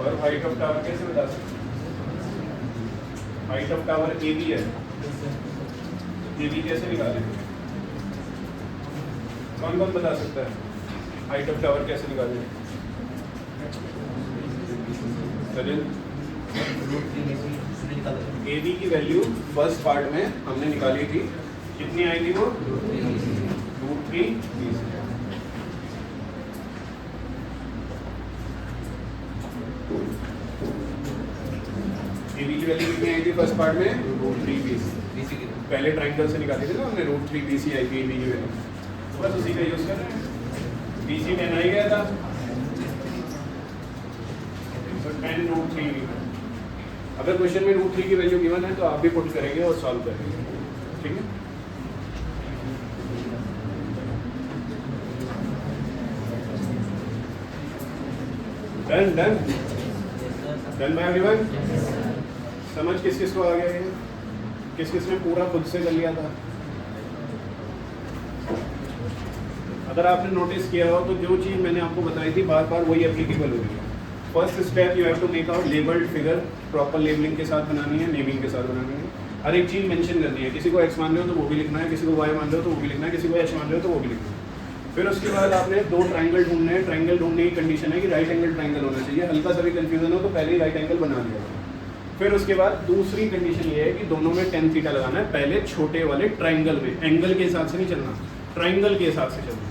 Speaker 1: और हाइट ऑफ टावर कैसे बता सकते हैं? Height of tower A B है, ए बी कैसे निकालेंगे? कौन कौन बता सकता है हाइट ऑफ टावर कैसे निकालेंगे? ए बी की वैल्यू फर्स्ट पार्ट में हमने निकाली थी, कितनी आई थी वो? √3 BC। ए बी की वैल्यू कितनी आई थी फर्स्ट पार्ट में? √3 BC। पहले ट्राइंगल से निकाली थी ना हमने, √3 BC आई थी ए बी की वैल्यू, बस उसी का यूज कर रहे हैं। BC 10 आ गया था, 10 √3। अगर क्वेश्चन में √3 की वैल्यू गिवन है तो आप भी पुट करेंगे और सॉल्व करेंगे, ठीक है? Done by everyone. समझ किस किस को आ गया है? किस किस ने पूरा खुद से कर लिया था? अगर आपने नोटिस किया हो तो जो चीज़ मैंने आपको बताई थी बार बार वही एप्लीकेबल हो रही है। First step you have to make out labelled figure, proper labelling के साथ बनानी है, नेमिंग के साथ बनानी है। हर एक चीज़ मेंशन करनी है। किसी को x मान रहे हो तो वो भी लिखना है, किसी को y मान रहे हो तो वो भी लिखना है, किसी को h मान रहे हो तो वो भी लिखना है। फिर उसके बाद आपने 2 ट्राइंगल ढूंढने हैं। ट्राइंगल ढूंढने की कंडीशन है कि राइट एंगल ट्राइंगल होना चाहिए। हल्का सा भी कंफ्यूजन हो तो पहले ही राइट एंगल बना लिया। फिर उसके बाद दूसरी कंडीशन ये है कि दोनों में tan थीटा लगाना है, पहले छोटे वाले ट्राइंगल में। एंगल के हिसाब से नहीं चलना, ट्राइंगल के हिसाब से चलना।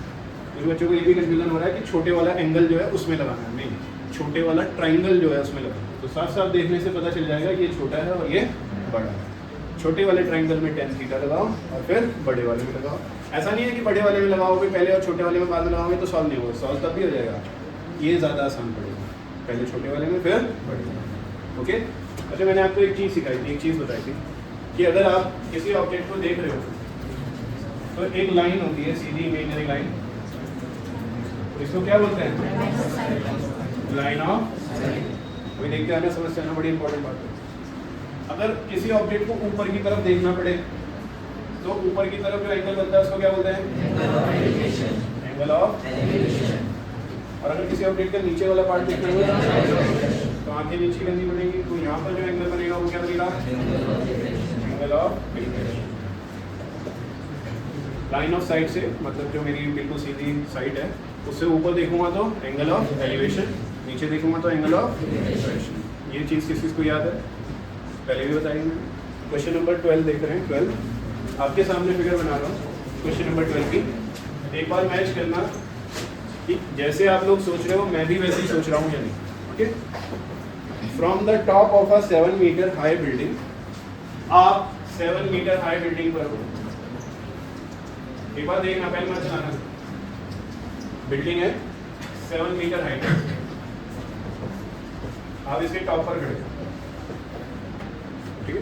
Speaker 1: मेरे बच्चों को ये भी कंफ्यूजन हो रहा है कि छोटे वाला एंगल जो है उसमें लगाना है, नहीं, छोटे वाला ट्राइंगल जो है उसमें लगाना है। तो साफ साफ देखने से पता चल जाएगा ये छोटा है और ये बड़ा है। छोटे वाले ट्राइंगल में tan थीटा लगाओ और फिर बड़े वाले में लगाओ। ऐसा नहीं है कि बड़े वाले में लगाओगे पहले और छोटे वाले में बाद में लगाओगे तो सॉल्व नहीं होगा, सॉल्व तब भी हो जाएगा। ये ज़्यादा आसान पड़ेगा, पहले छोटे वाले में फिर बड़े वाले। ओके। अच्छा, मैंने आपको एक चीज़ सिखाई थी, एक चीज़ बताई थी कि अगर आप किसी ऑब्जेक्ट को देख रहे हो तो एक लाइन होती है सीधी इमेजिनरी लाइन, इसको क्या बोलते हैं? Line of site. वही देखते आना, समझते आना, बड़ी इंपॉर्टेंट बात है। अगर किसी ऑब्जेक्ट को ऊपर की तरफ देखना पड़े तो ऊपर की तरफ जो एंगल बनता है उसको क्या बोलते हैं? Angle of elevation. और अगर किसी ऑब्जेक्ट का नीचे वाला पार्ट देखना हो तो आंखें नीचे करनी पड़ेगी, तो यहाँ पर जो एंगल बनेगा वो क्या बनेगा? Angle of elevation. Line of site से मतलब जो मेरी बिल्कुल सीधी साइड है उससे ऊपर देखूंगा तो एंगल ऑफ एलिवेशन, नीचे देखूंगा तो एंगल ऑफ एलिवेशन। ये चीज़ किस को याद है? पहले भी बताई मैंने। क्वेश्चन नंबर 12 देख रहे हैं, 12 आपके सामने फिगर बना रहा हूँ क्वेश्चन नंबर 12 की। एक बार मैच करना कि जैसे आप लोग सोच रहे हो मैं भी वैसे ही सोच रहा हूँ या नहीं। Okay. From the top of a 7 metre high building, आप 7 मीटर हाई बिल्डिंग पर हो। एक बार देखना, पहले मत चलाना। बिल्डिंग है 7 मीटर हाइट, आप इसके टॉप पर खड़े, ठीक है।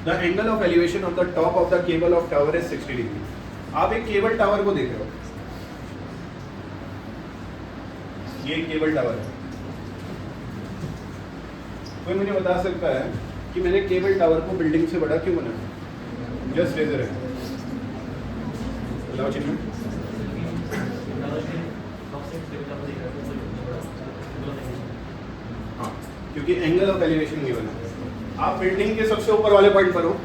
Speaker 1: The angle of elevation of the top of the cable of tower is 60 degree. आप एक केबल टावर को देख रहे हो, ये केबल टावर है। कोई मुझे बता सकता है कि मैंने केबल टावर को बिल्डिंग से बड़ा क्यों बनाया? जस्ट रेजर है, बताओ चिन्ह। हाँ, क्योंकि एंगल ऑफ एलिवेशन गिवन है। आप बिल्डिंग के सबसे ऊपर वाले पॉइंट पर हो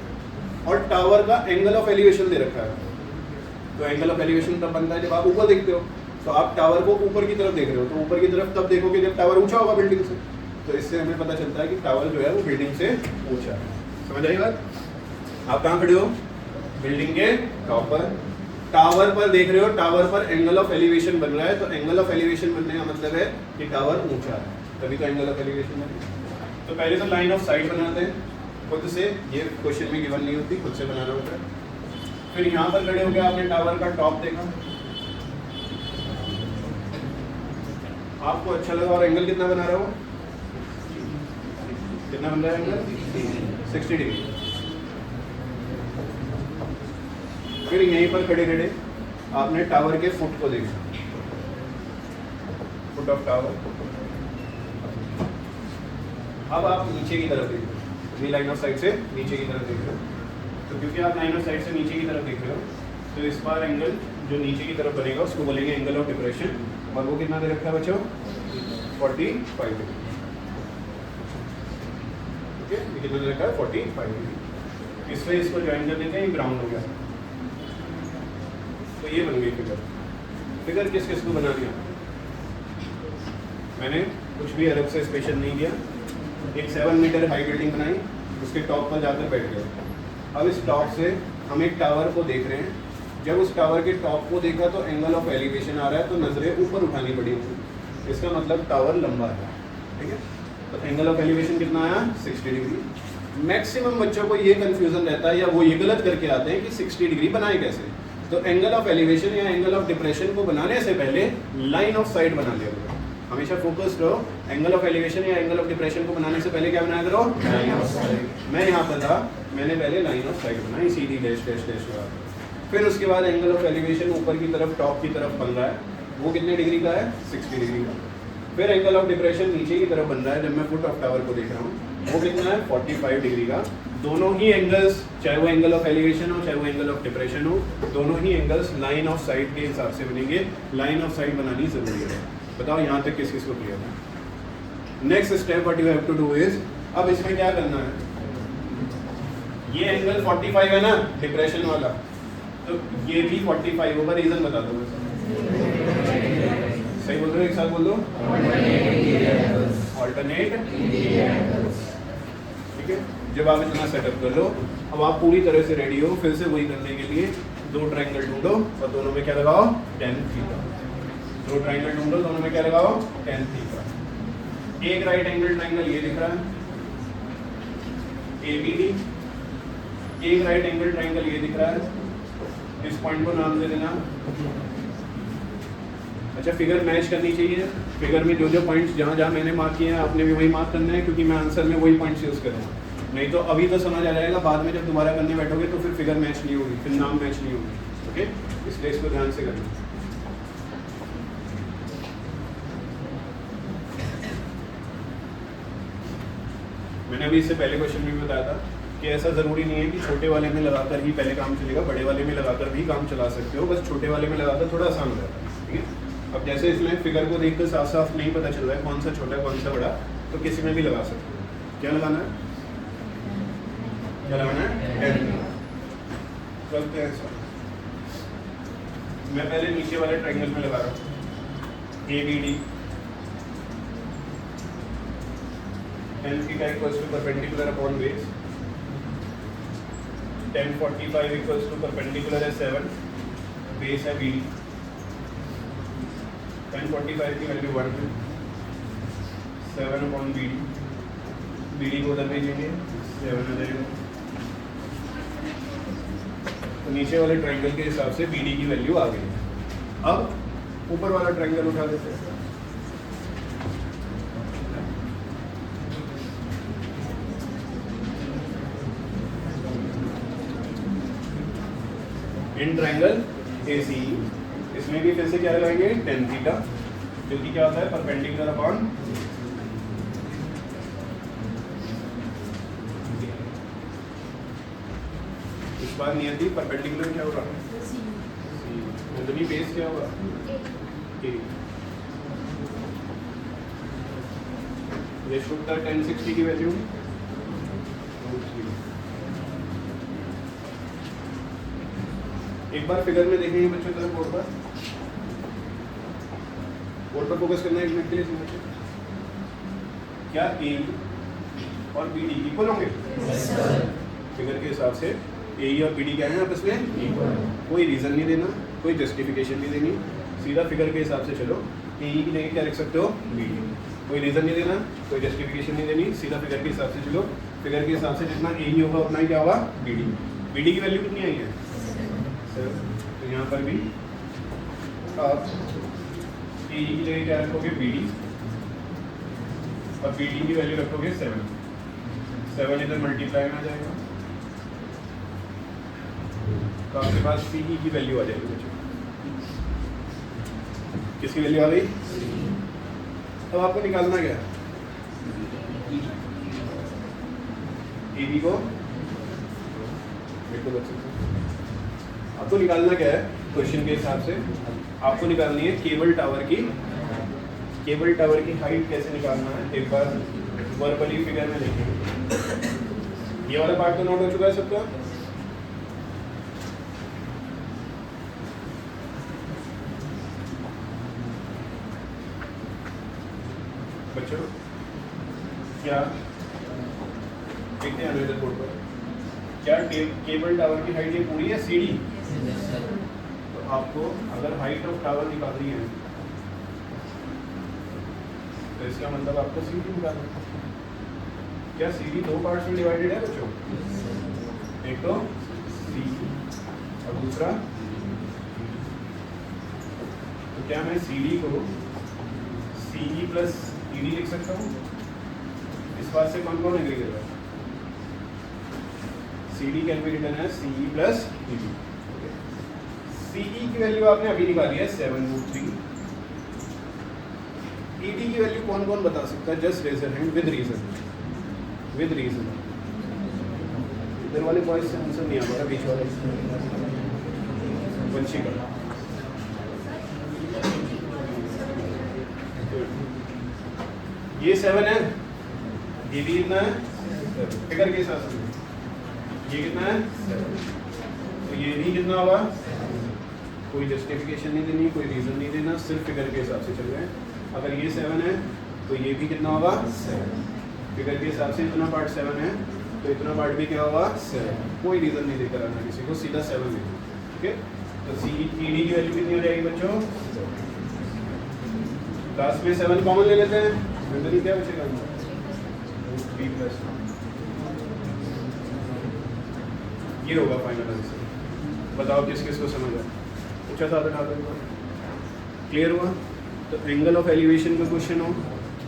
Speaker 1: और टावर का एंगल ऑफ एलिवेशन दे रखा है, तो एंगल ऑफ एलिवेशन तब बनता है जब आप ऊपर देखते हो। तो आप टावर को ऊपर की तरफ देख रहे हो, तो ऊपर की तरफ तब देखोगे जब टावर ऊंचा होगा बिल्डिंग से। तो इससे हमें पता चलता है कि टावर जो है वो बिल्डिंग से ऊंचा है। समझ आई बात? आप कहाँ खड़े हो? बिल्डिंग के टॉप पर, टावर पर देख रहे हो, टावर पर एंगल ऑफ एलिवेशन बन रहा है। तो एंगल ऑफ एलिवेशन बनने का मतलब है कि टावर ऊंचा है, तभी तो एंगल ऑफ एलिवेशन बन रहा है। तो पहले तो लाइन ऑफ साइट बनाते हैं खुद से, ये क्वेश्चन में गिवन नहीं होती, खुद से बनाना होता है। फिर यहाँ पर खड़े हो गए, आपने टावर का टॉप देखा, आपको अच्छा लगा और एंगल कितना बना रहा हो? कितना बन रहा है एंगल? 60 डिग्री। फिर यहीं पर खड़े खड़े आपने टावर के फुट को देखा, फुट ऑफ टावर। अब आप नीचे की तरफ देख रहे हो, लाइन ऑफ साइट से नीचे की तरफ देख रहे हो। तो क्योंकि आप लाइन ऑफ साइट से नीचे की तरफ देख रहे हो, तो इस बार एंगल जो नीचे की तरफ बनेगा उसको बोलेंगे एंगल ऑफ डिप्रेशन। और वो कितना दे रखा है बच्चों? 45 डिग्री। ठीक है, ये कितना दे रखा है? 45 डिग्री। इससे इसको ज्वाइन कर देते हैं, ग्राउंड हो गया। तो ये बन गई फिगर। फिगर किस किस को बना दिया? मैंने कुछ भी अरब से स्पेशल नहीं किया। एक 7 मीटर हाई बिल्डिंग बनाई, उसके टॉप पर जाकर बैठ गए। अब इस टॉप से हम एक टावर को देख रहे हैं। जब उस टावर के टॉप को देखा तो एंगल ऑफ एलिवेशन आ रहा है, तो नजरें ऊपर उठानी पड़ी। इसका मतलब टावर लंबा है। ठीक है, तो एंगल ऑफ एलिवेशन कितना आया? 60 डिग्री। मैक्सिमम बच्चों को ये कंफ्यूजन रहता है या वो ये गलत करके आते हैं कि 60 डिग्री बनाए कैसे। तो एंगल ऑफ एलिवेशन या एंगल ऑफ डिप्रेशन को बनाने से पहले लाइन ऑफ साइट बना लिया करो। हमेशा फोकस रहो। एंगल ऑफ एलिवेशन या एंगल ऑफ डिप्रेशन को बनाने से पहले क्या बनाया करो? Line of site. मैं यहाँ पर था, मैंने पहले लाइन ऑफ साइट बनाई, सीधी डैश डैश डैश लगा। फिर उसके बाद एंगल ऑफ एलिवेशन ऊपर की तरफ, टॉप की तरफ बन रहा है, वो कितने डिग्री का है? 60 डिग्री का। फिर एंगल ऑफ डिप्रेशन नीचे की तरफ बन रहा है, जब मैं फुट ऑफ टावर को देख रहा हूँ, वो कितना है? 45 डिग्री का। दोनों ही एंगल्स, चाहे वो एंगल ऑफ एलिवेशन हो चाहे वो एंगल ऑफ डिप्रेशन हो, दोनों ही एंगल्स लाइन ऑफ साइट के हिसाब से बनेंगे। लाइन ऑफ साइट बनानी जरूरी है। बताओ यहाँ तक किस किस को क्लियर है? Next step what you have to do is, अब इसमें क्या करना है? ये एंगल 45 है ना डिप्रेशन वाला, तो ये भी 45 होगा। रीजन बता दो। सही बोल रहे हो? एक साथ बोल दो। ऑल्टरनेट। ठीक है, जब आप इतना सेटअप कर लो, अब आप पूरी तरह से रेडी हो फिर से वही करने के लिए। दो ट्रायंगल ढूंढो और दोनों में क्या लगाओ? tan theta. दो ट्रायंगल ढूंढो, दोनों में क्या लगाओ? tan theta. एक राइट एंगल ट्रायंगल ये दिख रहा है ABD, एक राइट एंगल ट्रायंगल ये दिख रहा है। इस पॉइंट को नाम दे देना। अच्छा, फिगर मैच करनी चाहिए। फिगर में जो जो पॉइंट्स जहाँ जहाँ मैंने मार्क किए हैं आपने भी वही मार्क करना है, क्योंकि मैं आंसर में वही पॉइंट्स यूज़ करूँगा। नहीं तो अभी तो समझ आ जाएगा, बाद में जब दोबारा करने बैठोगे तो फिर फिगर मैच नहीं होगी, फिर नाम मैच नहीं होगी। ओके, इसलिए इसको ध्यान से करना। मैंने अभी इससे पहले क्वेश्चन में भी बताया था कि ऐसा ज़रूरी नहीं है कि छोटे वाले में लगाकर ही पहले काम चलेगा, बड़े वाले में लगाकर भी काम चला सकते हो। बस छोटे वाले में लगाकर थोड़ा आसान हो जाता है। ठीक है, अब जैसे इसमें फिगर को देखकर साफ साफ नहीं पता चल रहा है कौन सा छोटा कौन सा बड़ा, तो किसी में भी लगा सकते हो। क्या लगाना है? क्या लगाना है? करते हैं सर। मैं पहले नीचे वाले ट्रायंगल में लगा रहा हूँ ABD। tan theta equals to perpendicular upon base. tan 45 equals to perpendicular है 7, base है BD। tan 45 की वैल्यू 1 है, 7 upon BD को उधर भेजेंगे, 7 आ जाएगा। तो नीचे वाले ट्रायंगल के हिसाब से BD की वैल्यू आ गई। अब ऊपर वाला ट्रायंगल उठा देते हैं। इन ट्रायंगल AC, इसमें भी फिर से क्या लगाएंगे? tan थीटा, जो कि क्या होता है? Perpendicular upon. इस बार नियति परपेंडिकुलर क्या होगा? नंदनी बेस क्या होगा? A। ये शुद्ध था 1060 की वैल्यू। एक बार फिगर में देखेंगे बच्चों तरफ बोर्ड पर फोकस करना है एक मिनट के लिए समझिए। क्या ए और बी डी इक्वल होंगे? फिगर के हिसाब से ए और बी डी क्या है आपस में? इक्वल। कोई रीजन नहीं देना, कोई जस्टिफिकेशन नहीं देनी, सीधा फिगर के हिसाब से चलो। ए की जगह क्या रख सकते हो? B D. कोई रीजन नहीं देना, कोई जस्टिफिकेशन नहीं देनी, सीधा फिगर के हिसाब से चलो। फिगर के हिसाब से जितना ए होगा उतना ही क्या होगा? B D. बी डी की वैल्यू कितनी आई है? सर तो यहाँ पर भी आप ए की जगह क्या रखोगे? बी डी, और बी डी की वैल्यू रखोगे 7। 7 इधर मल्टीप्लाई में आ जाएगा तो आपके पास सी ई की वैल्यू आ जाएगी बच्चों। किसकी वैल्यू आ गई? अब आपको निकालना क्या है? ए बी को आपको निकालना क्या है? क्वेश्चन के हिसाब से आपको निकालनी है केबल टावर की हाइट कैसे निकालना है। एक बार वर्बली फिगर में देखेंगे। ये वाला पार्ट तो नोट हो चुका है सबका? बच्चों क्या देखते हैं अनदर बोर्ड पर, क्या केबल टावर की हाइट ये पूरी है सीढ़ी? तो आपको अगर हाइट ऑफ टावर निकालनी है तो इसका मतलब आपको सीढ़ी निकालना है। क्या सीढ़ी दो पार्ट्स में डिवाइडेड है बच्चों? एक तो सी और दूसरा, तो क्या मैं सीढ़ी को सीई प्लस ईडी लिख सकता हूँ? इस बात से कौन कौन एग्री कर रहा है? CD can be written as CE plus ED। CE की वैल्यू आपने अभी निकाली है 7√3। ED की वैल्यू कौन कौन बता सकता है? Just raise your hand with reason. इधर वाले बॉयज से आंसर नहीं आ रहा, बीच वाले वंशी का। ये 7 है, ये भी कितना है? फिगर के हिसाब से ये कितना है? तो ये भी कितना होगा? कोई जस्टिफिकेशन नहीं देनी, कोई रीजन नहीं देना, सिर्फ फिगर के हिसाब से चल रहे हैं। अगर ये 7 है तो ये भी कितना होगा? 7। फिगर के हिसाब से इतना पार्ट 7 है तो इतना पार्ट भी क्या होगा? 7। कोई रीजन नहीं देकर आना किसी को, सीधा 7 है। ओके, तो सी ई डी की वैल्यू कितनी हो जाएगी बच्चों? क्लास में 7 कॉमन ले लेते हैं, जनरली क्या बचेगा? 3+। ये होगा फाइनल आंसर। बताओ किस किस को समझ आया? अच्छा था क्लियर हुआ? तो एंगल ऑफ एलिवेशन का क्वेश्चन हो,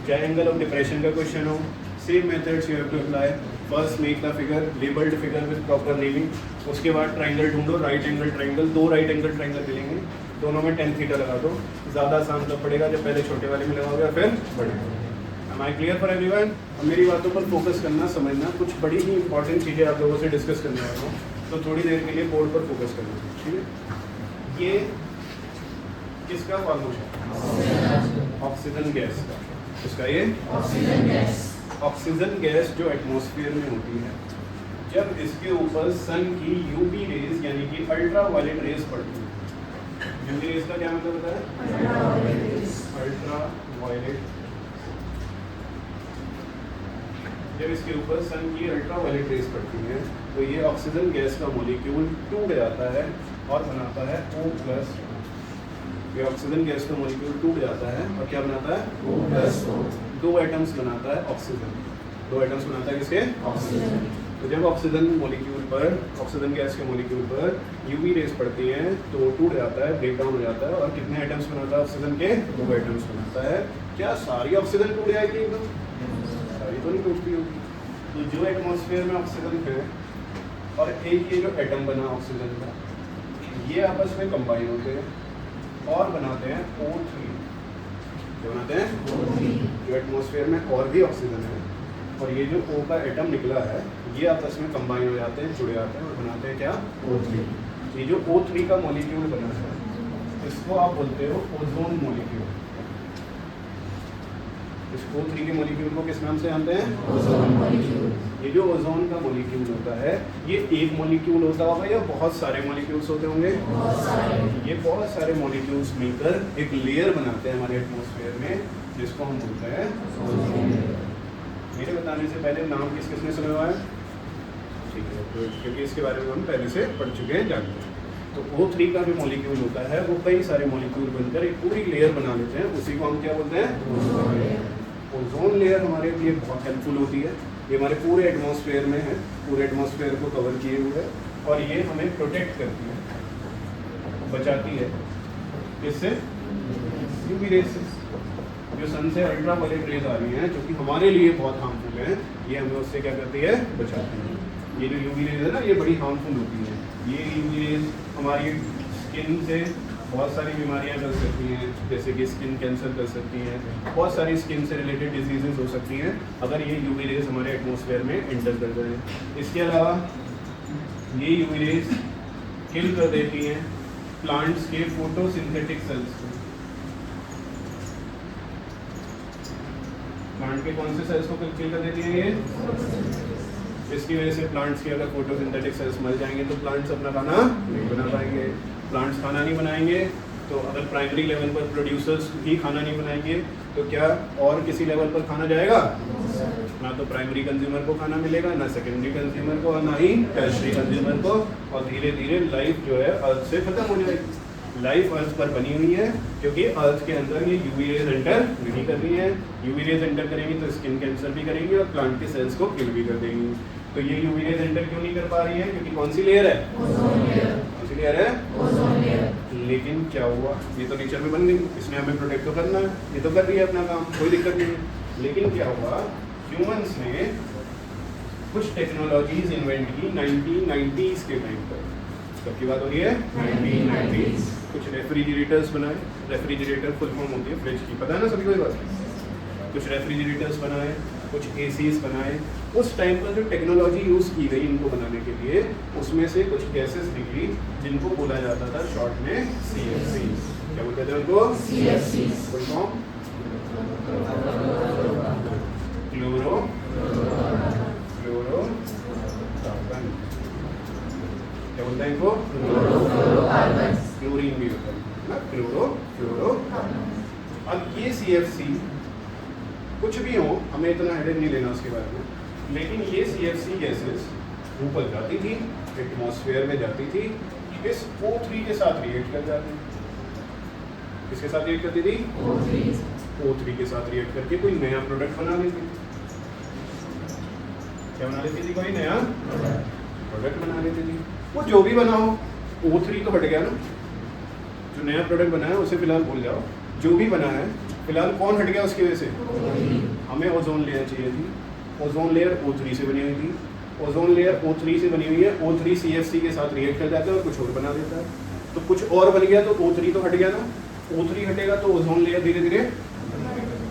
Speaker 1: चाहे एंगल ऑफ डिप्रेशन का क्वेश्चन हो, same methods you have to apply. First make the figure, labelled figure with proper naming. उसके बाद ट्राइंगल ढूंढो, right angle triangle, 2 right angle triangle मिलेंगे, दोनों में tan थीटा लगा दो। ज़्यादा आसान तब पड़ेगा जब पहले छोटे वाले में लगाओगे फिर बड़े। Am I clear for everyone? अब मेरी बातों पर फोकस करना, समझना। कुछ बड़ी ही इंपॉर्टेंट चीज़ें आप लोगों से डिस्कस करने वाला हूँ, तो थोड़ी देर के लिए बोर्ड पर फोकस करना, ठीक है? ये किसका फॉर्मूला है? ऑक्सीजन गैस का। इसका ये ऑक्सीजन गैस जो एटमॉस्फेयर में होती है, जब इसके ऊपर सन की यूवी रेज यानी कि अल्ट्रा वायलेट रेज पड़ती है। यूवी रेज का क्या मतलब होता है? Ultraviolet. जब इसके ऊपर सन की अल्ट्रा वायलेट रेज पड़ती है तो ये ऑक्सीजन गैस का मॉलिक्यूल टूट जाता है और बनाता है O+। ये ऑक्सीजन गैस का मॉलिक्यूल टूट जाता है और क्या बनाता है? O+O। 2 एटम्स बनाता है ऑक्सीजन। 2 एटम्स बनाता है किसके? ऑक्सीजन। तो जब ऑक्सीजन मॉलिक्यूल पर, ऑक्सीजन गैस के मॉलिक्यूल पर यूवी रेज पड़ती हैं तो टूट जाता है, ब्रेक डाउन हो जाता है, और कितने एटम्स बनाता है ऑक्सीजन के? 2 एटम्स बनाता है। क्या सारी ऑक्सीजन टूट जाएगी एकदम? सारी तो नहीं टूटती होगी। तो जो एटमॉस्फेयर में ऑक्सीजन है और एक ये जो एटम बना ऑक्सीजन का, ये आपस में कंबाइन होते हैं और बनाते हैं O3। क्या बनाते हैं? O3। जो एटमॉस्फेयर में और भी ऑक्सीजन है और ये जो O का एटम निकला है, ये आपस में कंबाइन हो जाते हैं, जुड़ जाते हैं और बनाते हैं क्या? O3। ये जो O3 का मॉलिक्यूल बना है, इसको आप बोलते हो ओजोन मॉलिक्यूल। इस O3 के मॉलिक्यूल को किस नाम से जानते हैं? Ozone molecule. ये जो ओजोन का मॉलिक्यूल होता है, ये एक मॉलिक्यूल होता होगा या बहुत सारे मॉलिक्यूल्स होते होंगे? बहुत सारे। ये बहुत सारे मॉलिक्यूल्स मिलकर एक लेयर बनाते हैं हमारे एटमॉस्फेयर में, जिसको हम बोलते हैं ओजोन लेयर। मेरे बताने से पहले नाम किस किसने सुना हुआ है? ठीक है, तो क्योंकि इसके बारे में हम पहले से पढ़ चुके हैं, जानते हैं। तो O3 का जो मॉलिक्यूल होता है वो कई सारे मॉलिक्यूल बनकर एक पूरी लेयर बना लेते हैं, उसी को हम क्या बोलते हैं? Ozone layer. ओजोन लेयर हमारे लिए बहुत हेल्पफुल होती है। ये हमारे पूरे एटमॉस्फेयर में है, पूरे एटमॉस्फेयर को कवर किए हुए है, और ये हमें प्रोटेक्ट करती है, बचाती है। किससे? यूवी रेज से। जो सन से अल्ट्रावायलेट रेज आ रही हैं, जो कि हमारे लिए बहुत हार्मफुल है, ये हमें उससे क्या करती है? बचाती है। ये जो यूवी रेज है ना, ये बड़ी हार्मफुल होती है। ये यूवी रेज हमारी स्किन से बहुत सारी बीमारियां कर सकती हैं, जैसे कि स्किन कैंसर कर सकती हैं, बहुत सारी स्किन से रिलेटेड डिजीजेस हो सकती हैं अगर ये यूवी रेज हमारे एटमॉस्फेयर में एंटर कर जाए। इसके अलावा ये यूवी रेज किल कर देती हैं प्लांट्स के फोटोसिंथेटिक सेल्स को। प्लांट के कौन से सेल्स को किल कर देती हैं ये? इसकी वजह से प्लांट्स के अगर फोटोसिंथेटिक सेल्स मर जाएंगे तो प्लांट्स अपना खाना नहीं बना पाएंगे। प्लांट्स खाना नहीं बनाएंगे तो अगर प्राइमरी लेवल पर प्रोड्यूसर्स ही खाना नहीं बनाएंगे तो क्या और किसी लेवल पर खाना जाएगा? ना तो प्राइमरी कंज्यूमर को खाना मिलेगा, ना सेकेंडरी कंज्यूमर को, ना ही टर्शियरी कंज्यूमर को, और धीरे धीरे लाइफ जो है अर्थ से खत्म हो जाएगी। लाइफ अर्थ पर बनी हुई है क्योंकि अर्थ के अंदर ये यूवी रेज एंटर नहीं कर रही है। यूवी रेज एंटर करेंगी तो स्किन कैंसर भी करेंगी और प्लांट के सेल्स को किल भी कर देंगी। तो ये यूवी रेज एंटर क्यों नहीं कर पा रही है? क्योंकि कौन सी लेयर है? Ozone layer. कौन सी लेयर है? Ozone layer. लेकिन क्या हुआ, ये तो नेचर में बन गई, इसने हमें प्रोटेक्ट तो करना है, ये तो कर रही है अपना काम, कोई दिक्कत नहीं है। लेकिन क्या हुआ, ह्यूमंस ने कुछ टेक्नोलॉजीज इन्वेंट की 1990s के टाइम पर। कब की बात हो रही है? 1990s। कुछ रेफ्रिजरेटर्स बनाए। रेफ्रिजरेटर फुल फॉर्म होती है फ्रिज की, पता है ना सभी को ये बात? कुछ रेफ्रिजरेटर्स बनाए, कुछ एसीज बनाए। उस टाइम पर जो टेक्नोलॉजी यूज़ की गई इनको बनाने के लिए, उसमें से कुछ गैसेस निकली जिनको बोला जाता था शॉर्ट में CFC। क्या बोलते थे उनको? CFC। Full form chlorocarbon. क्या बोलते हैं इनको? क्लोरीन भी होता है ना, क्लोरोकार्बन। अब ये CFC कुछ भी हो, हमें इतना हेडेक नहीं लेना उसके बारे में, लेकिन ये CFC गैसेस ऊपर जाती थी, एटमॉस्फेयर में जाती थी, इस O3 के साथ रिएक्ट कर जाती थी। किसके साथ रिएक्ट करती थी? O3 के साथ रिएक्ट करके कोई नया प्रोडक्ट बना लेती थी। क्या बना लेती थी? कोई नया प्रोडक्ट बना लेती थी। वो जो भी बनाओ, O3 तो हट गया ना, जो नया प्रोडक्ट बनाया उसे फिलहाल भूल जाओ। जो भी बना है फिलहाल कौन हट गया उसकी वजह से? हमें ओजोन लेयर चाहिए थी। ओजोन लेयर O3 से बनी हुई थी। ओजोन लेयर O3 से बनी हुई है, O3 CFC के साथ रिएक्ट कर जाता है और कुछ और बना देता है। तो कुछ और बन गया तो O3 तो हट गया ना। O3 हटेगा तो ओजोन लेयर धीरे धीरे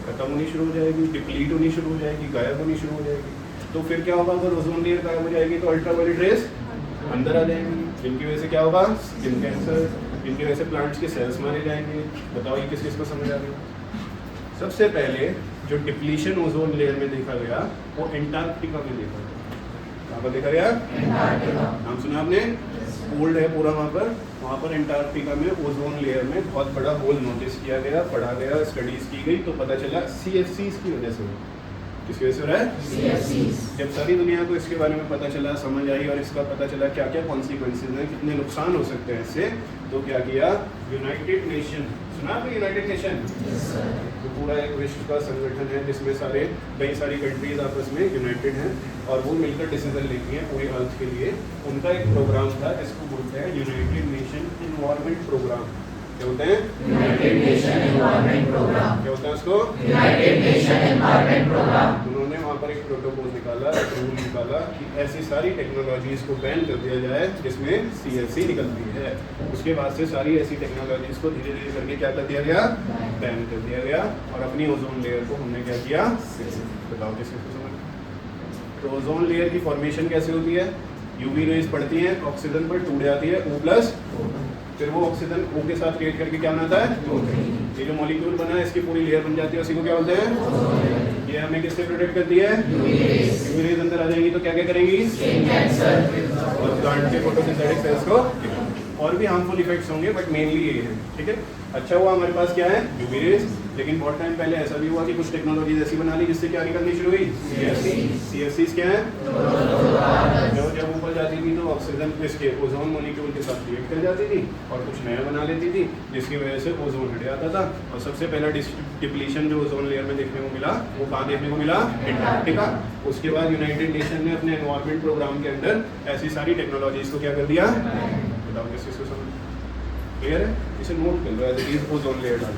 Speaker 1: खत्म होनी शुरू हो जाएगी, डिप्लीट होनी शुरू हो जाएगी, गायब होनी शुरू हो जाएगी। तो फिर क्या होगा, अगर ओजोन लेयर गायब हो जाएगी तो अल्ट्रावायलेट रेज अंदर आ जाएंगी, जिनकी वजह से क्या होगा? स्किन कैंसर, जिनकी वजह से प्लांट्स के सेल्स मारे जाएंगे। बताओ ये किस किस को समझ आ रही है? सबसे पहले जो डिप्लीशन ओजोन लेयर में देखा गया वो एंटार्क्टिका में देखा गया। कहाँ पर देखा गया? नाम सुना आपने? कोल्ड है पूरा वहाँ पर एंटार्क्टिका में ओजोन लेयर में बहुत बड़ा होल नोटिस किया गया, पढ़ा गया, स्टडीज की गई, तो पता चला CFCs की वजह से। किसकी वजह से हो रहा है? CFCs। जब सारी दुनिया को इसके बारे में पता चला, समझ आई और इसका पता चला क्या क्या कॉन्सिक्वेंसेज हैं, कितने नुकसान हो सकते हैं इससे, तो क्या किया? यूनाइटेड नेशन, सुना आपने यूनाइटेड नेशन? तो पूरा एक विश्व का संगठन है जिसमें कई सारी कंट्रीज आपस में यूनाइटेड हैं और वो मिलकर डिसीजन लेती हैं पूरे अर्थ के लिए। उनका एक प्रोग्राम था जिसको बोलते हैं यूनाइटेड नेशन एनवायरनमेंट प्रोग्राम। क्या होता है? United Nation Environment Programme. क्या होता है उसको? United Nation Environment Programme. उन्होंने वहाँ पर एक प्रोटोकॉल निकाला, एक रूल निकाला कि ऐसी सारी टेक्नोलॉजीज को बैन कर दिया जाए जिसमें CFC निकलती है। उसके बाद से सारी ऐसी टेक्नोलॉजीज को धीरे धीरे करके क्या कर दिया गया? बैन कर दिया गया। और अपनी ओजोन लेयर को हमने क्या किया? बताओ किसको समझ? तो ओजोन लेयर की फॉर्मेशन कैसे होती है? यूवी रेज पड़ती है, ऑक्सीजन पर टूट जाती है O+, फिर वो ऑक्सीजन O के साथ रिएक्ट करके क्या बनाता है? O3। ये जो मॉलिक्यूल बना है इसकी पूरी लेयर बन जाती है, उसी को क्या बोलते हैं? ये हमें किससे प्रोटेक्ट करती है? यूवी रेज अंदर आ जाएंगी तो क्या क्या करेंगी? और प्लांट के फोटोसिंथेटिक सेल्स को, और भी हार्मफुल इफेक्ट्स होंगे बट मेनली ये है, ठीक है। अच्छा हुआ हमारे पास क्या है? UV rays. लेकिन बहुत टाइम पहले ऐसा भी हुआ कि कुछ टेक्नोलॉजीज ऐसी बना ली जिससे क्या निकलनी शुरू हुई? CFCs क्या है? जब ऊपर जाती थी तो ऑक्सीजन इसके ओजोन मॉलिक्यूल के साथ रिएक्ट कर जाती थी और कुछ नया बना लेती थी, जिसकी वजह से ओजोन हट जाता था। और सबसे पहला डिप्लीशन जो ओजोन लेयर में देखने को मिला वो कहाँ देखने को मिला? एंटार्क्टिका। उसके बाद यूनाइटेड नेशन ने अपने एनवायरमेंट प्रोग्राम के अंदर ऐसी सारी टेक्नोलॉजीज को क्या कर दिया? बताओ किस चीज़ को समझ क्लियर है? इसे नोट कर लो as it is ozone layer डाल